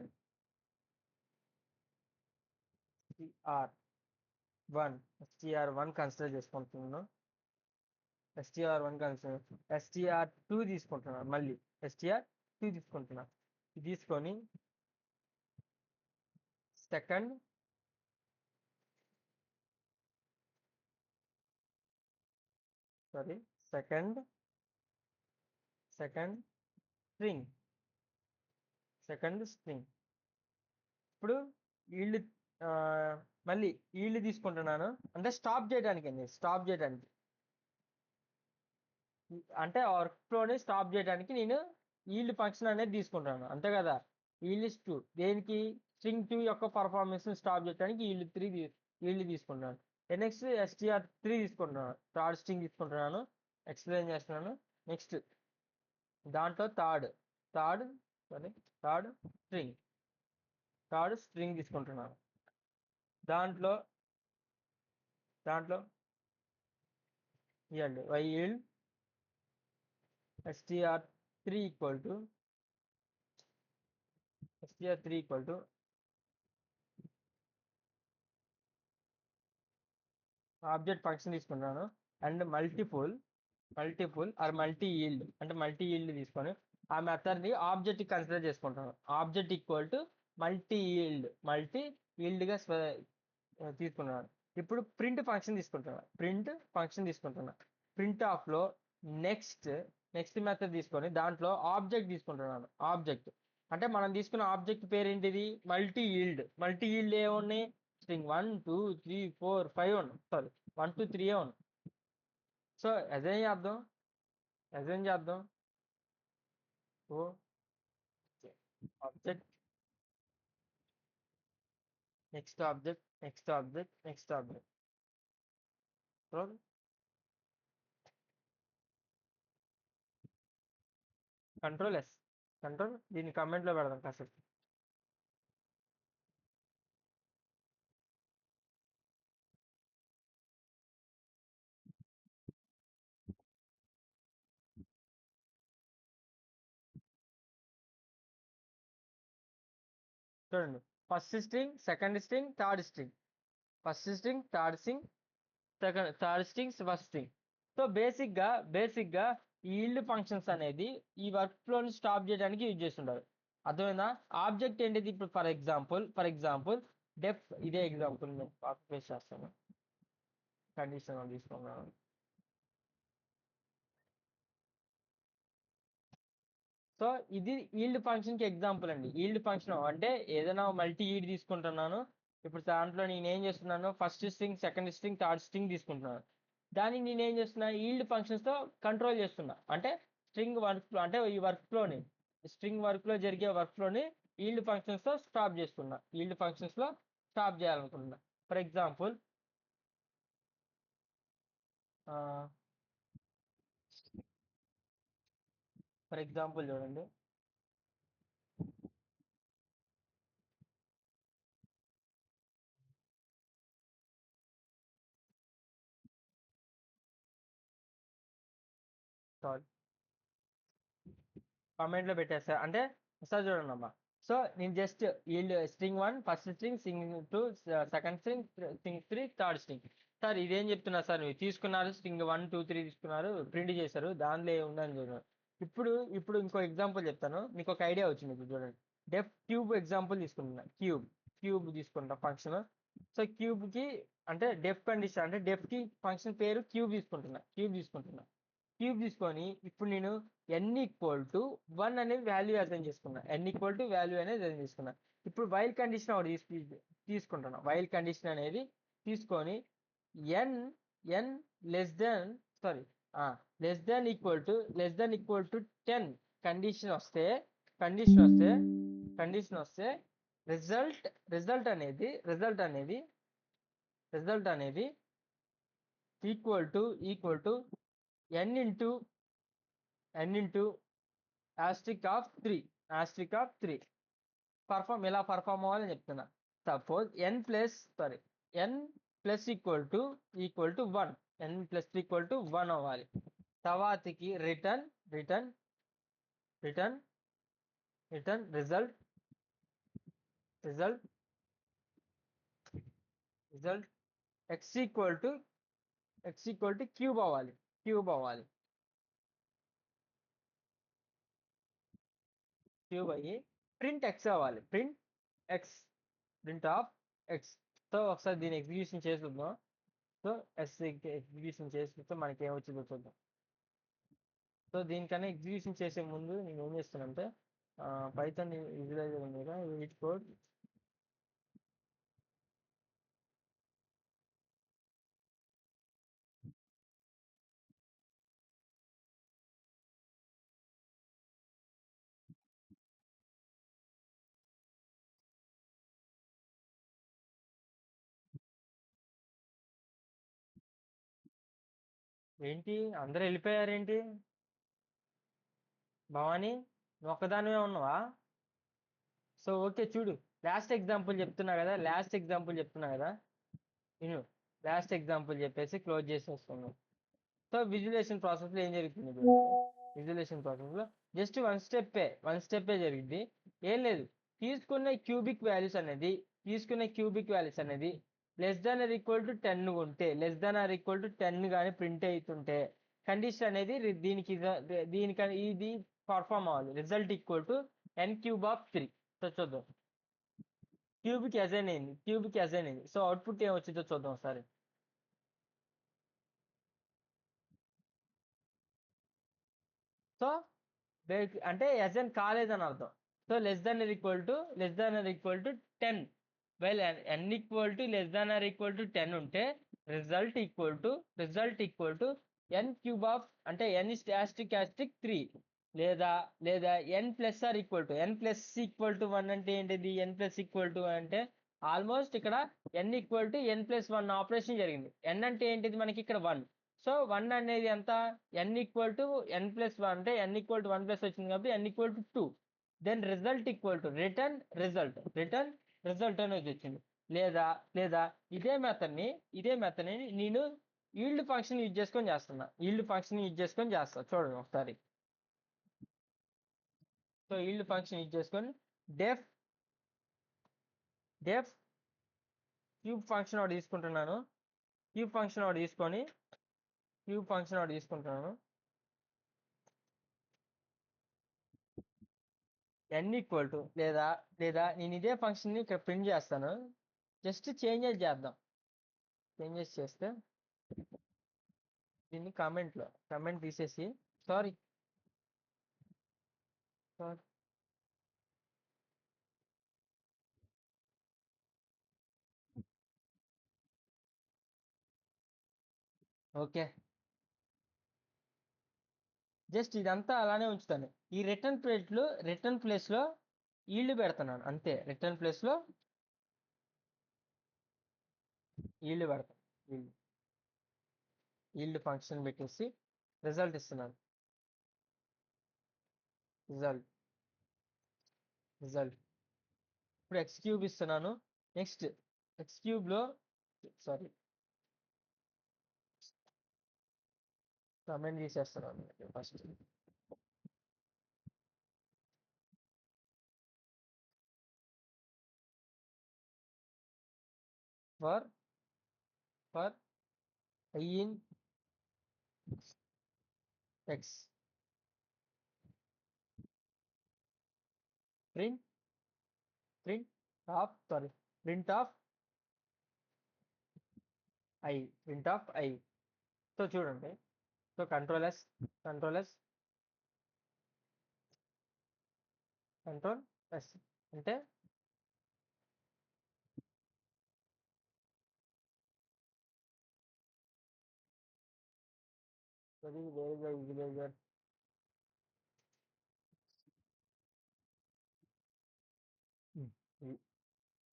STR1 కన్సిడర్ చేసుకుంటున్నాను. STR2 తీసుకుంటున్నాను. మళ్ళీ STR2 తీసుకుంటున్నాను. ఇది తీసుకొని సెకండ్ సెకండ్ స్ట్రింగ్ ఇప్పుడు ఈల్డ్ మళ్ళీ ఈల్డ్ తీసుకుంటున్నాను. అంటే స్టాప్ చేయడానికి అంటే వర్క్ ఫ్లోని స్టాప్ చేయడానికి నేను ఈల్డ్ ఫంక్షన్ అనేది తీసుకుంటాను, అంతే కదా. ఈల్డ్ 2 దేనికి, స్ట్రింగ్ 2 యొక్క పర్ఫార్మెన్స్ స్టాప్ చేయడానికి ఈల్డ్ తీసుకుంటున్నాను. నెక్స్ట్ STR3 తీసుకుంటున్నాను, థర్డ్ స్ట్రింగ్ తీసుకుంటున్నాను. ఎక్స్ప్లెయిన్ చేస్తున్నాను. నెక్స్ట్ దాంట్లో థర్డ్ స్ట్రింగ్ తీసుకుంటున్నాను. దాంట్లో ఇవ్వండి yield STR3 equal to object function తీసుకుంటున్నాను. And multiple or multi yield అంటే మల్టీ ఈల్డ్ తీసుకొని ఆ మెథడ్ ని ఆబ్జెక్ట్ కన్సిడర్ చేసుకుంటాను. Object equal to multi yield గా తీసుకున్నాను. ఇప్పుడు ప్రింట్ ఫంక్షన్ తీసుకుంటున్నా. ప్రింట్ ఆఫ్ లో నెక్స్ట్ మెథడ్ తీసుకొని దాంట్లో ఆబ్జెక్ట్ తీసుకుంటున్నాను. ఆబ్జెక్ట్ అంటే మనం తీసుకున్న ఆబ్జెక్ట్ పేరు ఏంటిది, మల్టీ ఈల్డ్ ఏమున్నాయి, స్ట్రింగ్ 1 2 3 4 5 ఉన్నాయి. సారీ 1 2 3 ఉన్నాయి. సో అజైన్ చేద్దాం. ఓ ఆబ్జెక్ట్ నెక్స్ట్ ఆబ్జెక్ట్ కంట్రోల్ దీన్ని కమెంట్ లో పెడదాం కాసేపు. చూడండి, first string, second string, third string, first string, third string, first string. So basic గా ఈ ఈల్డ్ ఫంక్షన్స్ అనేది ఈ వర్క్ ఫ్లోని స్టాప్ చేయడానికి యూజ్ చేస్తుంటారు. అర్థమైందా. ఆబ్జెక్ట్ ఏంటిది, ఇప్పుడు ఫర్ ఎగ్జాంపుల్ డెఫ్ ఇదే ఎగ్జాంపుల్ నేను కాపీ పేస్ట్ చేస్తాను, కండిషన్ తీసుకున్నాను. సో ఇది ఈల్డ్ ఫంక్షన్ కి ఎగ్జాంపుల్ అండి. ఈల్డ్ ఫంక్షన్ అంటే ఏదైనా మల్టీ ఈల్డ్ తీసుకుంటున్నాను. ఇప్పుడు దాంట్లో నేను ఏం చేస్తున్నాను, first string, second string, third string తీసుకుంటున్నాను. దానికి నేను ఏం చేస్తున్నా, ఈల్డ్ ఫంక్షన్స్ తో కంట్రోల్ చేస్తున్నా. అంటే స్ట్రింగ్ వర్క్ ఫ్లో అంటే ఈ స్ట్రింగ్ వర్క్ లో జరిగే వర్క్ ఫ్లోని ఈల్డ్ ఫంక్షన్స్ తో స్టాప్ చేయాలనుకుంటున్నా. ఫర్ ఎగ్జాంపుల్ ఫర్ ఎగ్జాంపుల్ చూడండి. సారీ, కామెంట్లో పెట్టేస్తా అంటే సార్ చూడండి అమ్మా. సో నేను జస్ట్ వీళ్ళు string 1 first string, string 2 second string, string 3 third string. Sir ఇదేం చెప్తున్నారు సార్, మీరు తీసుకున్నారు స్ట్రింగ్ 1 2 3 తీసుకున్నారు, ప్రింట్ చేశారు, దానిలో ఏముందని చూడండి. ఇప్పుడు ఇప్పుడు ఇంకో ఎగ్జాంపుల్ చెప్తాను, మీకు ఒక ఐడియా వచ్చింది. ఇప్పుడు చూడండి, డెఫ్ క్యూబ్ ఎగ్జాంపుల్ తీసుకుంటున్నా. క్యూబ్ క్యూబ్ తీసుకుంటా ఫంక్షన్. సో క్యూబ్ కి అంటే డెఫ్ కండిషన్, అంటే డెఫ్ కి ఫంక్షన్ పేరు క్యూబ్ తీసుకుంటున్నా. క్యూబ్ తీసుకొని ఇప్పుడు నేను n=1 అనేది వాల్యూ అర్థం చేసుకున్నా. n=వాల్యూ అనేది అర్థం చేసుకున్నా. ఇప్పుడు వైల్ కండిషన్ ఒకటి తీసుకుంటున్నా. వైల్ కండిషన్ అనేది తీసుకొని n n less than sorry less than equal to 10 condition వస్తే కండిషన్ వస్తే కండిషన్ వస్తే రిజల్ట్ రిజల్ట్ అనేది ఈక్వల్ టు n ఇంటూ *3 ఇలా పర్ఫామ్ అవ్వాలని చెప్తున్నా. Suppose n plus equal to 1, n+1 అవ్వాలి. తర్వాతకి return return return result x equal to cube అవ్వాలి. క్యూబ్ అయ్యి ప్రింట్ ఎక్స్ అవ్వాలి. Print of X. సో ఒకసారి దీన్ని ఎగ్జిక్యూషన్ చేసి చూద్దాం. సో ఎగ్జిక్యూషన్ చేసి చూస్తే మనకి ఏమొచ్చిందో చూద్దాం. సో దీనికన్నా ఎగ్జిక్యూషన్ చేసే ముందు నేను ఏం చేస్తానంటే పైథాన్ విజువలైజర్ ఉంది కదా, యూనిట్ కోడ్ ఏంటి అందరూ వెళ్ళిపోయారేంటి? భవానీ, నువ్వు ఒక్కదానివే ఉన్నావా? సో ఓకే చూడు, లాస్ట్ ఎగ్జాంపుల్ చెప్తున్నా కదా నేను లాస్ట్ ఎగ్జాంపుల్ చెప్పేసి క్లోజ్ చేసి వస్తున్నాను. సో విజువలైజేషన్ ప్రాసెస్లో ఏం జరుగుతుంది ఇప్పుడు? విజువలైజేషన్ ప్రాసెస్లో జస్ట్ వన్ స్టెప్పే జరిగింది. ఏం లేదు, తీసుకున్న క్యూబిక్ వాల్యూస్ అనేది less than or equal to 10 ఉంటే, కానీ ప్రింట్ అవుతుంటే కండిషన్ అనేది దీనికి ఇది పర్ఫామ్ అవ్వాలి. Result equal to n³ so చూద్దాం. క్యూబిక్ అజైన్ అయింది. సో అవుట్పుట్ ఏం వచ్చిందో చూద్దాం ఒకసారి. సో అంటే అజైన్ కాలేదని అర్థం. So less than or equal to 10. Well n=<10 ఉంటే రిజల్ట్ ఈక్వల్ టు n³ అంటే n*3 లేదా n+1 అంటే ఏంటిది? n+1 అంటే ఆల్మోస్ట్ ఇక్కడ n=n+1 ఆపరేషన్ జరిగింది. n అంటే ఏంటిది మనకి ఇక్కడ 1. సో 1 అనేది ఎంత? n=n+1 అంటే n=1+ వచ్చింది కాబట్టి n=2. దెన్ రిజల్ట్ అనేది వచ్చింది. లేదా లేదా ఇదే మెథడ్ని నేను ఈల్డ్ ఫంక్షన్ యూజ్ చేసుకొని చేస్తా. చూడండి ఒకసారి. సో ఈల్డ్ ఫంక్షన్ యూజ్ చేసుకొని డెఫ్ క్యూబ్ ఫంక్షన్ ఒకటి తీసుకుంటున్నాను. క్యూబ్ ఫంక్షన్ ఒకటి తీసుకుంటున్నాను. n= లేదా నేను ఇదే ఫంక్షన్ని ఇక్కడ ప్రింట్ చేస్తాను. జస్ట్ చేంజెస్ చేస్తే దీన్ని కమెంట్ తీసేసి సారీ ఓకే, జస్ట్ ఇదంతా అలానే ఉంచుతాను. ఈ రిటర్న్ ప్లేస్లో ఈల్డ్ పెడుతున్నాను అంతే. రిటర్న్ ప్లేస్లో ఈల్డ్ పెడతాను. ఈల్డ్ ఫంక్షన్ పెట్టేసి రిజల్ట్ ఇస్తున్నాను. రిజల్ట్ రిజల్ట్ ఇప్పుడు ఎక్స్ క్యూబ్ ఇస్తున్నాను. నెక్స్ట్ ఎక్స్ క్యూబ్లో సారీ కమెంట్ తీసేస్తున్నాను first. For for I in X print print print of I print of I. So చూడండి, so control S control S అంటే విలేజర్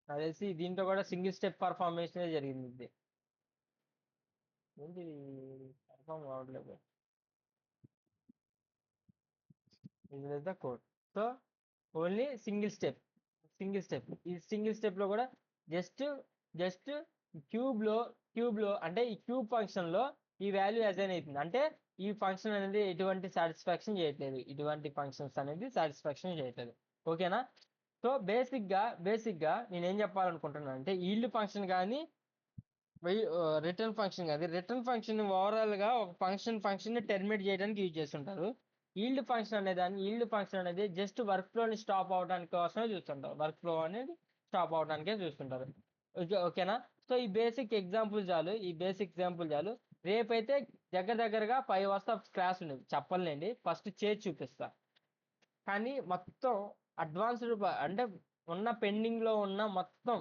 నాకు తెలిసి దీంట్లో కూడా సింగిల్ స్టెప్ పర్ఫార్మేషన్ జరిగింది. ఇది ఏంటి కన్ఫర్మ్ కావట్లేదు. ఇది the code. So only single step ఈ సింగిల్ స్టెప్ లో కూడా జస్ట్ జస్ట్ క్యూబ్ లో అంటే ఈ క్యూబ్ ఫంక్షన్ లో ఈ వాల్యూ అసైన్ అవుతుంది. అంటే ఈ ఫంక్షన్ అనేది ఎటువంటి సాటిస్ఫాక్షన్ చేయట్లేదు, ఇటువంటి ఫంక్షన్స్ అనేది సాటిస్ఫాక్షన్ చేయట్లేదు. ఓకేనా? సో బేసిక్ గా నేనేం చెప్పాలనుకుంటున్నాను అంటే ఈల్డ్ ఫంక్షన్ కానీ రిటర్న్ ఫంక్షన్ కాదు, రిటర్న్ ఫంక్షన్ ఓవరాల్ గా ఒక ఫంక్షన్ ని టెర్మినేట్ చేయడానికి యూజ్ చేస్తుంటారు. ఈల్డ్ ఫంక్షన్ అనేది జస్ట్ వర్క్ ఫ్లోని స్టాప్ అవడానికి కోసమే చూస్తుంటారు. వర్క్ ఫ్లో అనేది స్టాప్ అవడానికే చూస్తుంటారు. ఓకేనా? సో ఈ బేసిక్ ఎగ్జాంపుల్ చాలు. రేపైతే దగ్గరగా 5 వస్తా క్లాస్ ఉండేది చెప్పలేండి, ఫస్ట్ చేసి చూపిస్తా. కానీ మొత్తం అడ్వాన్స్డ్ అంటే ఉన్న పెండింగ్ లో ఉన్న మొత్తం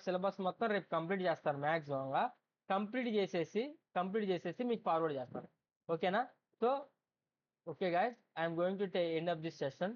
సిలబస్ మొత్తం రేపు కంప్లీట్ చేస్తాను మ్యాక్సిమంగా. కంప్లీట్ చేసేసి మీకు ఫార్వర్డ్ చేస్తాను. ఓకేనా? So okay guys, I'm going to end of this session.